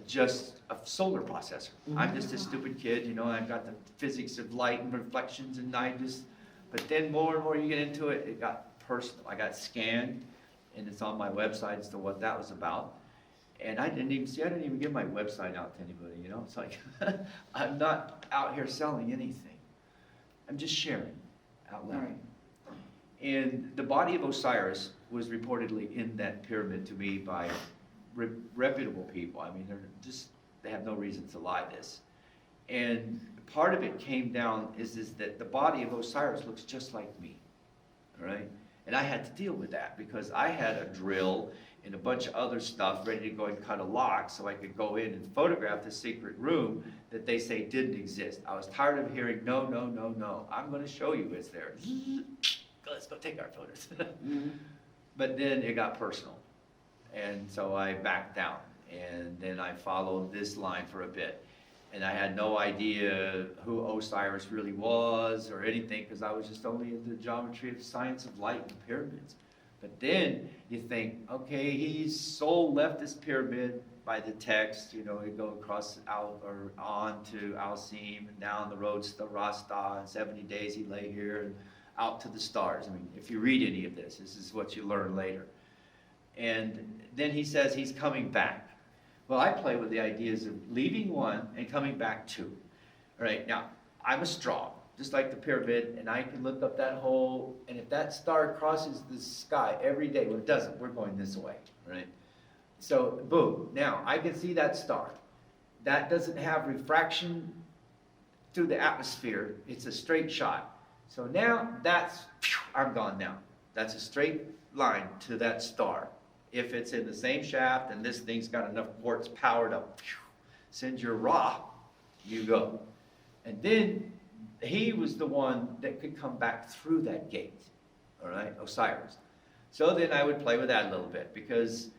just a solar processor. I'm just a stupid kid, I've got the physics of light and reflections, and but then more and more you get into it, it got personal. I got scanned, and it's on my website as to what that was about. And I didn't even give my website out to anybody, It's like, I'm not out here selling anything. I'm just sharing out loud. Right. And the body of Osiris was reportedly in that pyramid to me by reputable people. I mean, they have no reason to lie this. And part of it came down is that the body of Osiris looks just like me, all right? And I had to deal with that, because I had a drill and a bunch of other stuff ready to go and cut a lock so I could go in and photograph the secret room that they say didn't exist. I was tired of hearing, no, no, no, no. I'm going to show you it's there. Let's go take our photos. But then it got personal. And so I backed down, and then I followed this line for a bit. And I had no idea who Osiris really was or anything, because I was just only in the geometry of science of light and pyramids. But then you think, okay, his soul left this pyramid by the text, you go across out or on to Alcim, and down the roads to Rasta, and 70 days he lay here, and out to the stars. I mean, if you read any of this is what you learn later. And then he says he's coming back. Well, I play with the ideas of leaving one and coming back two. All right, now, I'm a straw, just like the pyramid, and I can look up that hole, and if that star crosses the sky every day, well, it doesn't, we're going this way, right? So, boom, now, I can see that star. That doesn't have refraction through the atmosphere, it's a straight shot. So now, I'm gone now. That's a straight line to that star. If it's in the same shaft and this thing's got enough quartz power to send your raw, you go. And then he was the one that could come back through that gate, all right, Osiris. So then I would play with that a little bit, because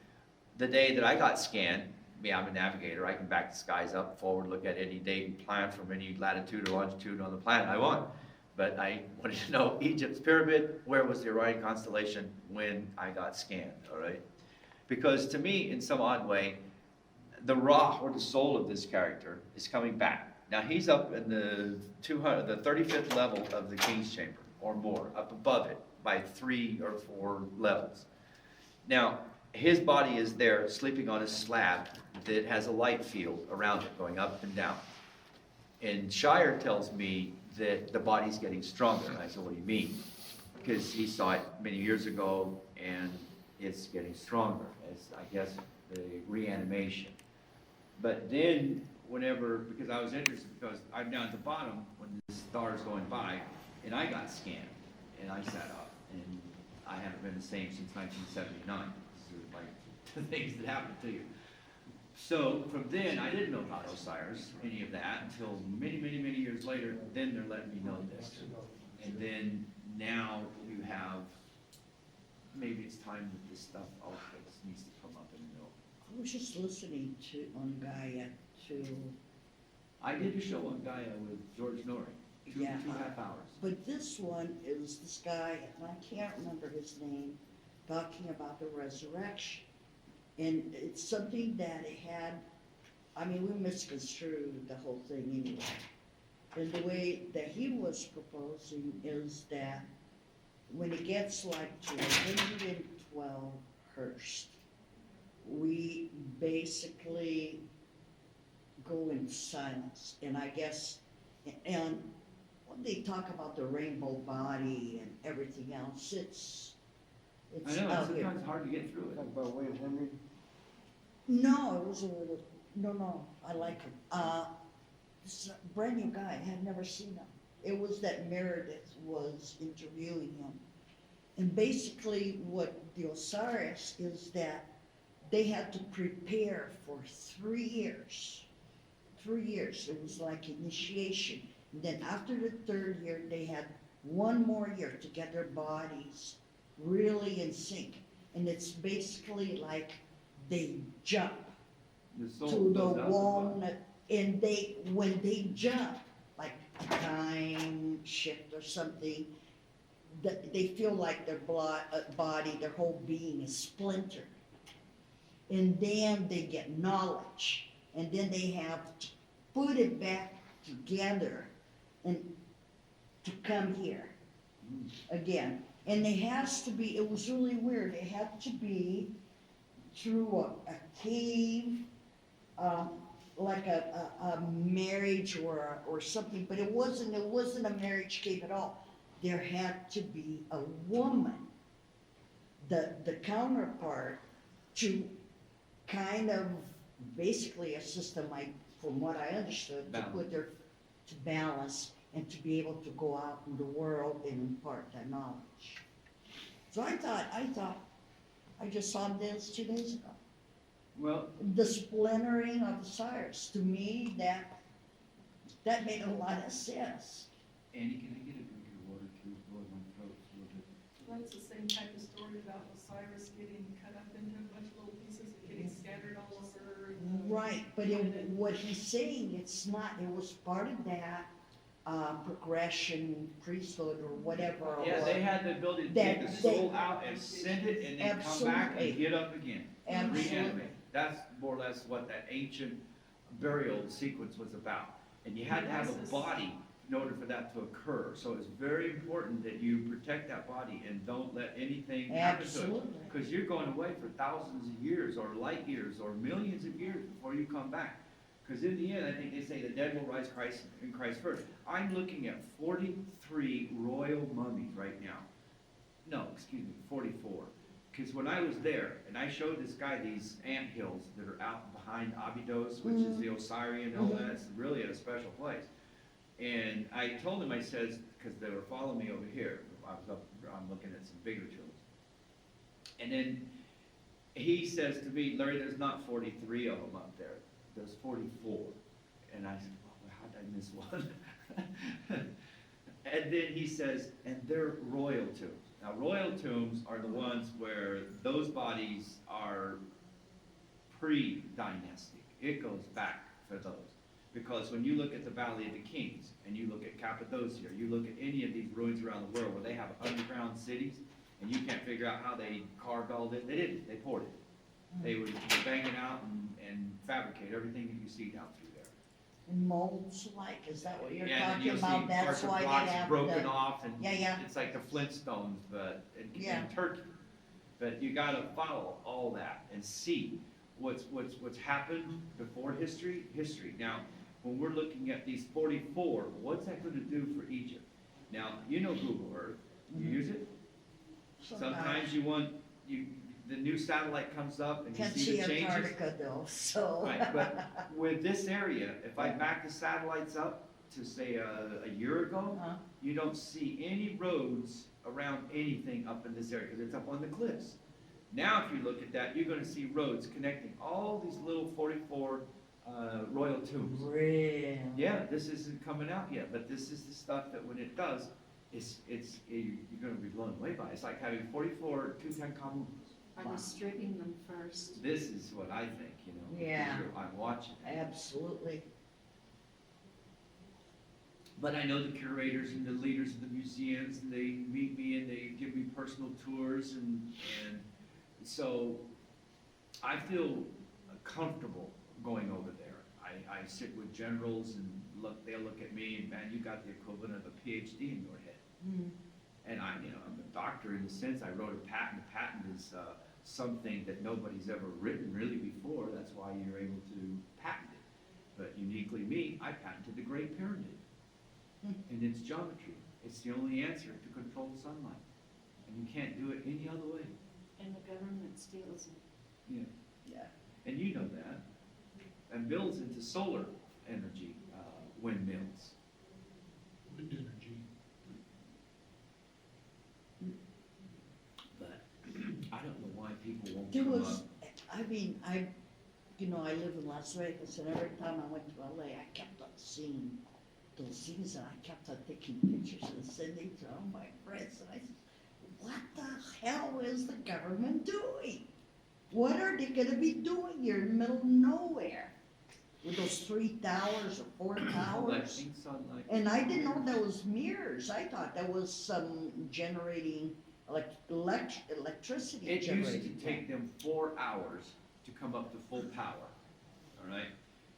the day that I got scanned, I'm a navigator, I can back the skies up, forward, look at any date and plan from any latitude or longitude on the planet I want. But I wanted to know Egypt's pyramid, where was the Orion constellation when I got scanned, all right? Because to me, in some odd way, the raw or the soul of this character is coming back. Now he's up in the 35th level of the King's Chamber or more, up above it by 3 or 4 levels. Now, his body is there sleeping on a slab that has a light field around it going up and down. And Shire tells me that the body's getting stronger. And I said, what do you mean? Because he saw it many years ago and it's getting stronger as, I guess, the reanimation. But then because I was interested, because I'm down at the bottom when the star's going by, and I got scanned, and I sat up, and I haven't been the same since 1979. This is like the things that happen to you. So from then, I didn't know about Osiris, any of that, until many, many, many years later. Then they're letting me know this. And then now you have, maybe it's time that this stuff all needs to come up in the middle. I was just listening on Gaia to, I did a show on Gaia with George Norrie, two Yeah. 2.5 hours. but this one is this guy, and I can't remember his name, talking about the resurrection. And it's something that had, we misconstrued the whole thing anyway. And the way that he was proposing is that when it gets like to 112 hertz, we basically go in silence. And I guess, and when they talk about the rainbow body and everything else, it's I know, out it's here. sometimes hard to get through it. Talk about Wade Henry. No, it was a little, no, I like him. This is a brand new guy, I had never seen him. It was that Meredith was interviewing him. And basically what the Osiris is that they had to prepare for 3 years. 3 years, it was like initiation. And then after the 3rd year, they had 1 more year to get their bodies really in sync. And it's basically like they jump The soul to the goes out the body. walnut, and when they jump, like time shift or something, that they feel like their body, their whole being is splintered. And then they get knowledge, and then they have to put it back together and to come here again. And it has to be, it was really weird, it had to be through a cave, like a marriage or something, but it wasn't a marriage cave at all. There had to be a woman, the counterpart, to kind of basically assist them, like, from what I understood, to put their, to balance and to be able to go out in the world and impart that knowledge. So I thought, I just saw this 2 days ago. Well, The splintering of the Osiris, to me, that made a lot of sense. Andy, can I get a drink of water too? Boy, my throat's a little bit. That's the same type of story about Osiris getting cut up into a bunch of little pieces and getting scattered all over. Right, but what he's saying, it's not, it was part of that progression, priesthood or whatever. Yeah, or- they had the ability to that take the they- soul out and send it and then come back and Absolutely. get up again. Absolutely. Reanimate. That's more or less what that ancient burial sequence was about. And you had to have a body in order for that to occur. So it's very important that you protect that body and don't let anything happen to it. Absolutely. Because you're going away for thousands of years or light years or millions of years before you come back. Because in the end, I think they say the dead will rise in Christ first. I'm looking at 43 royal mummies right now. No, excuse me, 44. Because when I was there, and I showed this guy these ant hills that are out behind Abydos, which is the Osirian and all that, it's really a special place. And I told him, I says, because they were following me over here, I'm looking at some bigger tombs. And then he says to me, Larry, there's not 43 of them up there, there's 44. And I said, well, God, I missed one. And then he says, and they're royal tombs. Now, royal tombs are the ones where those bodies are pre-dynastic. It goes back for those. Because when you look at the Valley of the Kings, and you look at Cappadocia, you look at any of these ruins around the world where they have underground cities, and you can't figure out how they carved all this, they didn't, they poured it. They would bang it out and fabricate everything that you see down through there. Molds like, is that what you're Yeah, and talking you'll see about? That's parts of why rocks they have broken the, off, and Yeah, yeah. it's like the Flintstones, but Yeah. in Turkey. But you gotta follow all that and see what's happened before history. Now, when we're looking at these 44, what's that gonna do for Egypt? Now, you know Google Earth, you use it? Sometimes the new satellite comes up and you Can't see see the changes. Antarctica though, so. Right, but with this area, if I back the satellites up to say a year ago, Uh-huh. you don't see any roads around anything up in this area, because it's up on the cliffs. Now, if you look at that, you're gonna see roads connecting all these little 44 royal tombs. Really? Yeah, this isn't coming out yet, but this is the stuff that when it does, you're gonna be blown away by it. It's like having 44 Tutankhamun. I was stripping them first. This is what I think, you know. because Yeah. I'm watching. Absolutely. But I know the curators and the leaders of the museums, and they meet me and they give me personal tours, and so I feel comfortable going over there. I sit with generals and they'll look at me and, man, you got the equivalent of a PhD in your head. Mm. And I'm a doctor in the sense, I wrote a patent. A patent is something that nobody's ever written really before. That's why you're able to patent it. But uniquely me, I patented the Great Pyramid and its geometry. It's the only answer to control sunlight. And you can't do it any other way. And the government steals it. Yeah. Yeah. And you know that. And builds into solar energy windmills. Wind energy. But I don't know why people won't There come was, up. I mean, I live in Las Vegas, and every time I went to LA, I kept on seeing those things, and I kept on taking pictures and sending to all my friends, and I said, what the hell is the government doing? What are they gonna be doing here in the middle of nowhere? With those 3 towers or 4 towers? Collecting sunlight. And I didn't know that was mirrors, I thought that was some generating, electricity It generating. used to take them 4 hours to come up to full power, all right?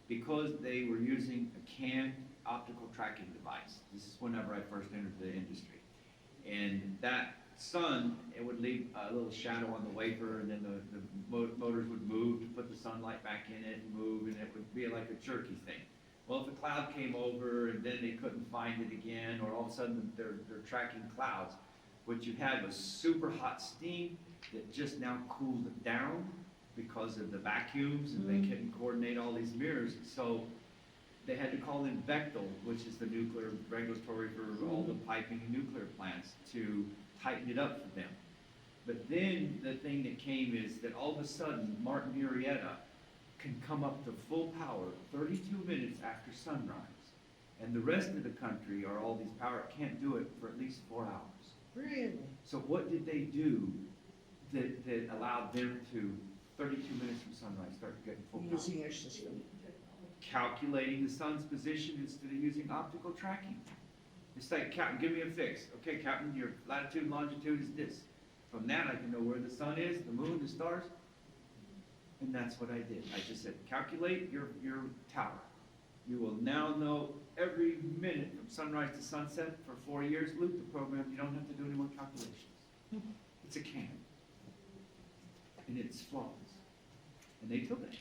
Because they were using a canned optical tracking device. This is whenever I first entered the industry. And that sun, it would leave a little shadow on the wafer, and then the motors would move to put the sunlight back in it and move, and it would be like a jerky thing. Well, if a cloud came over and then they couldn't find it again, or all of a sudden they're tracking clouds, what you had was super hot steam that just now cooled it down because of the vacuums, and they couldn't coordinate all these mirrors. So they had to call in Bechtel, which is the nuclear regulatory for all the piping and nuclear plants, to tighten it up for them. But then the thing that came is that all of a sudden, Martin Marietta can come up to full power 32 minutes after sunrise. And the rest of the country, or all these power, can't do it for at least 4 hours. Really? So what did they do that allowed them to, 32 minutes from sunrise, start getting full power? Using your system. Calculating the sun's position instead of using optical tracking. It's like, Captain, give me a fix. Okay, Captain, your latitude and longitude is this. From that, I can know where the sun is, the moon, the stars. And that's what I did. I just said, calculate your tower. You will now know every minute from sunrise to sunset for 4 years. Loop the program. You don't have to do any more calculations. It's a can. And it's flawless. And they took it.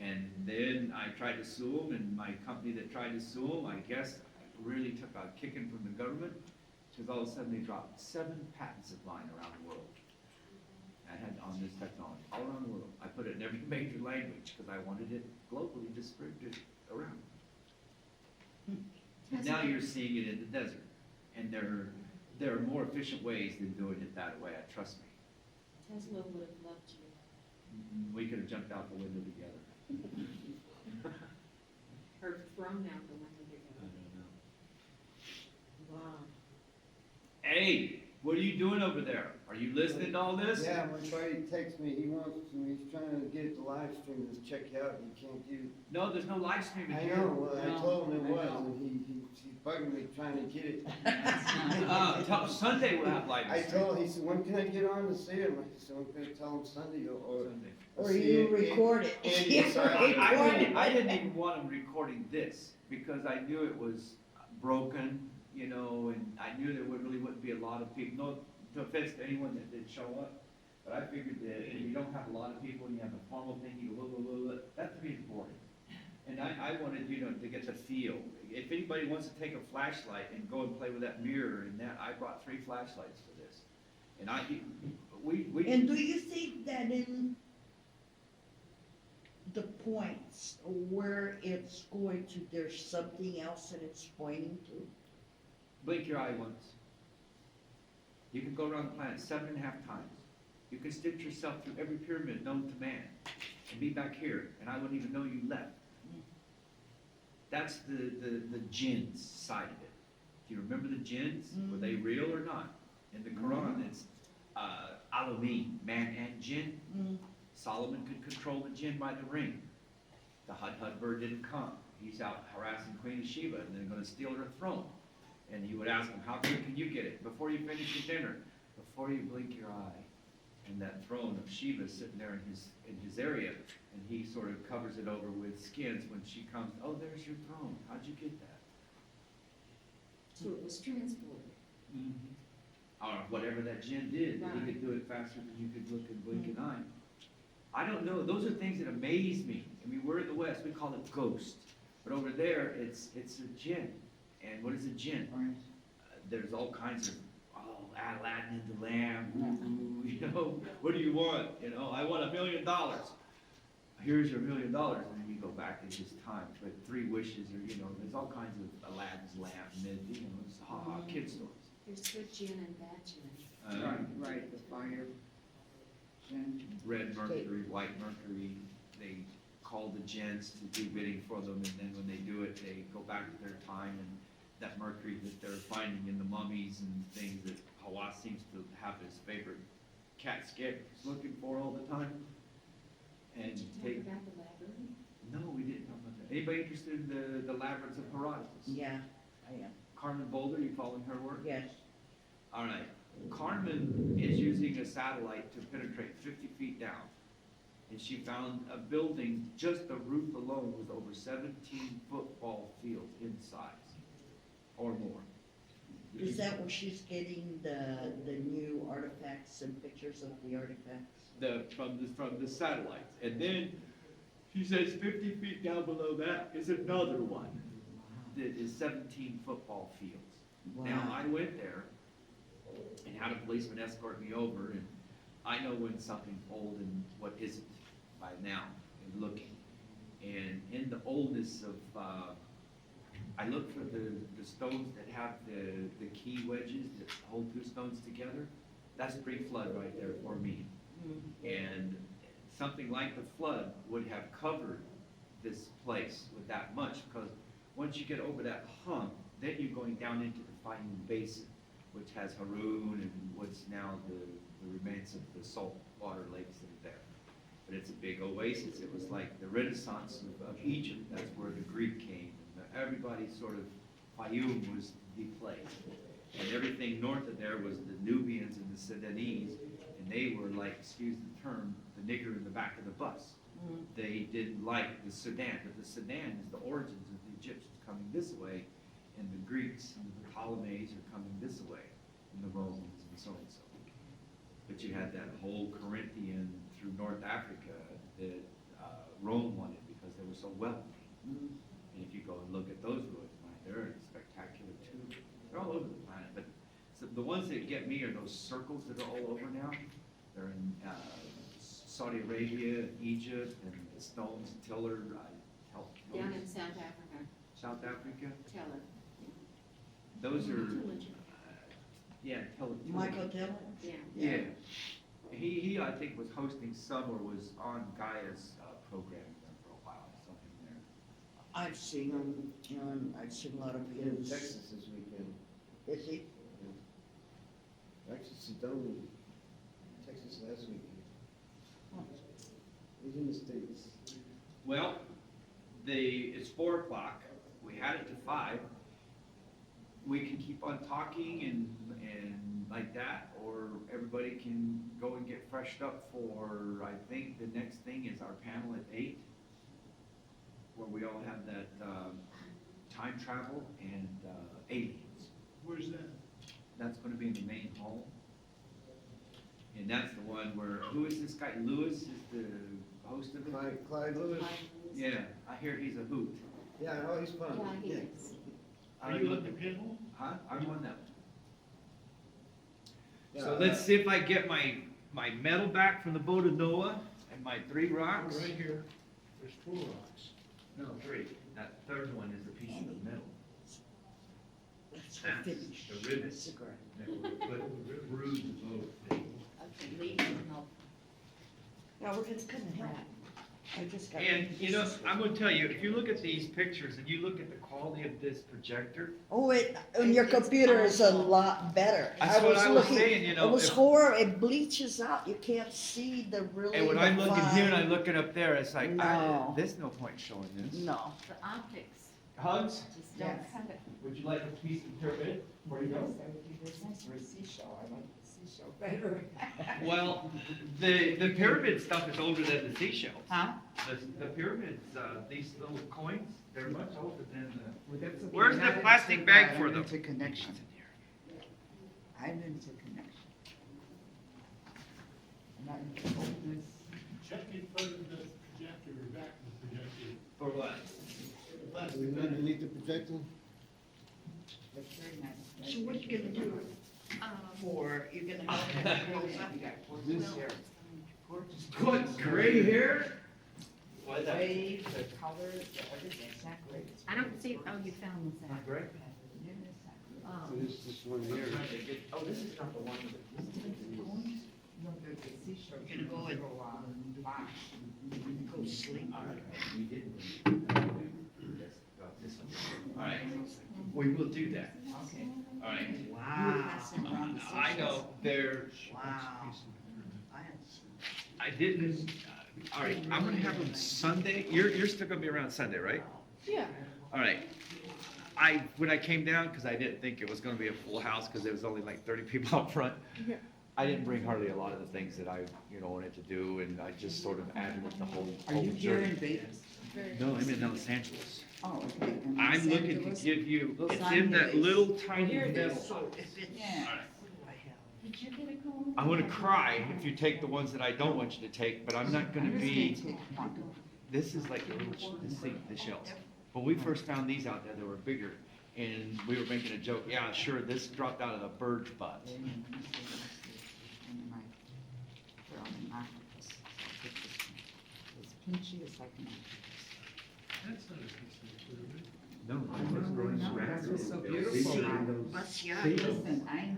And then I tried to sue them, and my company that tried to sue them, I guess, really took a kicking from the government, because all of a sudden they dropped 7 patents of mine around the world. I had on this technology, all around the world. I put it in every major language, because I wanted it globally distributed around. And now you're seeing it in the desert, and there are more efficient ways than doing it that way, trust me. Tesla would have loved you. We could have jumped out the window together. Her from now for when we get I going. don't know. Wow. Hey, what are you doing over there? Are you listening to all this? Yeah, my buddy texted me, he's trying to get the live stream to check you out, and you can't do. No, there's no live streaming I here. know, well, I No, told him it I was, know. and he's bugging me trying to get it. Sunday we'll have live I streaming. told him, he said, when can I get on to see him? I said, I'm gonna tell him Sunday, or. Sunday. Or you record it. And You it's, record it. I didn't even want him recording this, because I knew it was broken, you know, and I knew there really wouldn't be a lot of people, no offense to anyone that did show up, but I figured that if you don't have a lot of people and you have a formal thing, you go, blah, blah, blah, blah, that to me is boring. And I wanted, you know, to get the feel. If anybody wants to take a flashlight and go and play with that mirror and that, I brought 3 flashlights for this. And we. And do you think that in the points where it's going to, there's something else that it's pointing to? Blink your eye once. You can go around the planet 7.5 times. You can stitch yourself through every pyramid known to man and be back here, and I wouldn't even know you left. That's the jinns side of it. Do you remember the jinns? Were they real or not? In the Quran, it's Alameen, man and jinn. Solomon could control the jinn by the ring. The Hudhud bird didn't come. He's out harassing Queen of Sheba, and they're going to steal her throne. And he would ask him, how quick can you get it? Before you finish your dinner, before you blink your eye. And that throne of Sheba is sitting there in his area, and he sort of covers it over with skins. When she comes, oh, there's your throne. How'd you get that? So it was transported. Or whatever that jinn did, that he could do it faster than you could look and blink an eye. I don't know. Those are things that amaze me. I mean, we're in the West, we call it ghost. But over there, it's a jinn. And what is a jinn? There's all kinds of, Aladdin and the Lamb, ooh, you know, what do you want? You know, I want $1 million. Here's your $1 million, and then you go back in his time. But 3 wishes, or, you know, there's all kinds of Aladdin's lamp, and then, you know, it's kid stories. There's good gin and bad gin. Right, the fire. Jen. Red mercury, white mercury, they call the jinns to do bidding for them, and then when they do it, they go back to their time, and that mercury that they're finding in the mummies and things that Hawass seems to have his favorite cat skip he's looking for all the time. And Did you talk about the labyrinth? no, we didn't talk about that. Anybody interested in the labyrinths of Herodotus? Yeah, I am, Carmen Boulder, you following her work? yes. All right. Carmen is using a satellite to penetrate 50 feet down. And she found a building, just the roof alone was over 17 football fields in size, or more. Is that where she's getting the new artifacts and pictures of the artifacts? From the satellites. And then she says 50 feet down below that is another one that is 17 football fields. Now, I went there and had a policeman escort me over, and I know when something's old and what isn't by now, and looking. And in the oldness of, I look for the stones that have the key wedges that hold 2 stones together. That's pre-flood right there for me. And something like the flood would have covered this place with that much, because once you get over that hump, then you're going down into the Fayum Basin, which has Haroun and what's now the remains of the saltwater lakes that are there. But it's a big oasis. It was like the Renaissance of Egypt. That's where the Greek came. And everybody sort of, Fayum was the place. And everything north of there was the Nubians and the Sudanese. And they were like, excuse the term, the nigger in the back of the bus. They didn't like the Sudan, but the Sudan is the origins of the Egyptians coming this way, and the Greeks and the Ptolemies are coming this way, and the Romans and so and so. But you had that whole Corinthian through North Africa that Rome wanted because they were so wealthy. And if you go and look at those ruins, they're spectacular too. They're all over the planet, but so the ones that get me are those circles that are all over now. They're in Saudi Arabia, Egypt, and the stones, Tiller, Down in South Africa, South Africa. Teller. Those are, yeah, Tiller. Michael Dillon? Yeah. Yeah. He, I think, was hosting some or was on Gaia's program there for a while, something there. I've seen him, and I've seen a lot of In his. Texas this weekend. Is he? Actually, Sedona, Texas last weekend. He's in the States. Well, it's 4 o'clock, we had it to 5. We can keep on talking and like that, or everybody can go and get freshed up for, I think the next thing is our panel at 8, where we all have that, time travel and, aliens. Where's that? That's gonna be in the main hall. And that's the one where, who is this guy? Lewis is the host of it? Clyde Lewis? Yeah, I hear he's a hoot. Yeah, oh, he's fun. Yeah, he is. Are you on the panel? Huh? I'm on that. Yeah, So let's see if I get my medal back from the boat of Noah and my 3 rocks. Right here, there's 4 rocks. No, 3. That third one is a piece of the metal. Let's That's finish. the ribbon Cigarette. that will put through the boat. Okay, leave and I'll Yeah, we're just gonna help. I just got. And, you know, I'm gonna tell you, if you look at these pictures and you look at the quality of this projector, Oh, on your computer is a lot better. That's what I was looking- saying, you know, It was if- horrible, it bleaches out, you can't see the really. and when I'm looking here and I'm fine- looking up there, it's like, No. there's no point showing this. No. the optics, Hugs? just don't Yes. cut it. Would you like a piece of pyramid? Where you go? Yes, that would be very nice for a seashell, I like the seashell better. Well, the pyramid stuff is older than the seashells. Huh? The pyramids, these little coins, they're much older than the. Well, that's okay. Where's the Not plastic into bag that, for I'm them? into connection. I'm into connection. I'm not into oldness. Check in front of the projector or back of the projector. For what? Underneath the projector? That's very nice. So what are you gonna do for, you're gonna help them close up? You got gorgeous hair. Gorgeous. Good gray hair? Why is that? Wave, the color, the everything, it's not great. It's I don't see, oh, you found this out. Gray? Yeah, it's not great. Oh. This one here. Oh, this is not the one with No, the seashore. You're gonna go and- box. Go sleep. We didn't. This one. All right, we will do that. Okay. All right. Wow. I know, they're, Wow. I didn't, all right, I'm gonna have them Sunday, you're still gonna be around Sunday, right? Yeah. All right. When I came down, because I didn't think it was gonna be a full house, because there was only like 30 people out front, Yeah. I didn't bring hardly a lot of the things that I, wanted to do, and I just sort of added it the whole Are you here in journey. Vegas? No, I'm in Los Angeles. Oh, okay. And I'm Los looking to Angeles? give you, Los it's in that Angeles. little tiny Here it metal is, so box. if it's. Yeah. Did you get a call? I'm gonna cry if you take the ones that I don't want you to take, but I'm not gonna I'm just be, gonna take one. this is like the little, the shells. When we first found these out there, they were bigger, and we were making a joke, yeah, sure, this dropped out of a bird's butt. And my, they're on an octopus. I'll take this one. It's pinchy, it's like an octopus. That's not a piece of equipment. No, No, this is so beautiful. Bus, yeah. Listen, I'm.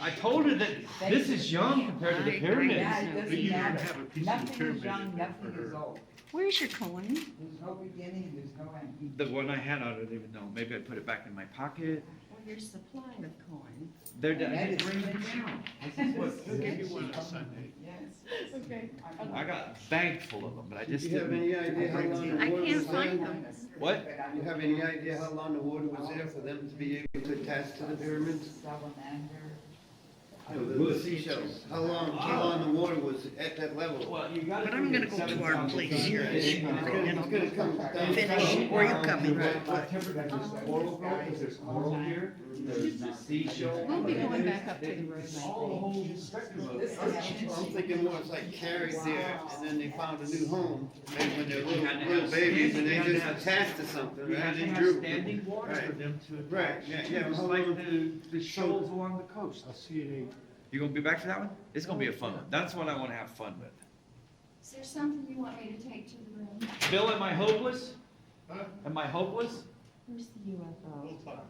I told her that this is young compared to the pyramids. Yeah, it But doesn't you don't matter. have a piece of Nothing is pyramid young, in there nothing for is her. old. Where's your coin? There's no beginning, there's no end. The one I had, I don't even know, maybe I put it back in my pocket. Well, your supply of coin. They're That done. is bring it down. This is what- He'll give you one on Sunday. Yes. Okay. I got a bag full of them, but I Do just you have didn't. any idea how long the I water can't was find there? them. What? Do you have any idea how long the water was there for them to be able to attach to the pyramids? Salamander. No, the seashells. How long the water was at that level? Well, you gotta. But I'm gonna go to our place here. It's gonna come down. Finish. Where you coming? What temperature is this? Coral grove, because there's coral here, there's the seashell. We'll be going back up to the room, I All the think. whole spectrum of it. I'm thinking more it's like carried there, and then they found a new home, maybe when they're little babies, and they just attached to something, We right? have to And have drew. standing water for Right. them to attach. Right, yeah, Just how like long- the shoals along the coast. I'll see you at 8. You gonna be back for that one? It's gonna be a fun one. That's what I wanna have fun with. Is there something you want me to take to the room? Bill, am I hopeless? Huh? Am I hopeless? Where's the UFO?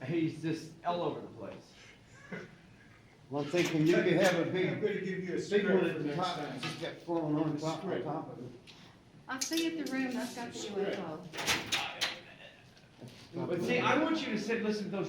He's just all over the place. Well, I'm thinking you could have a I'm big, gonna give you a big script one for at the next top, time. and just kept falling on top of it. I'll see you at the room, that's got the UFO. But see, I want you to sit, listen to those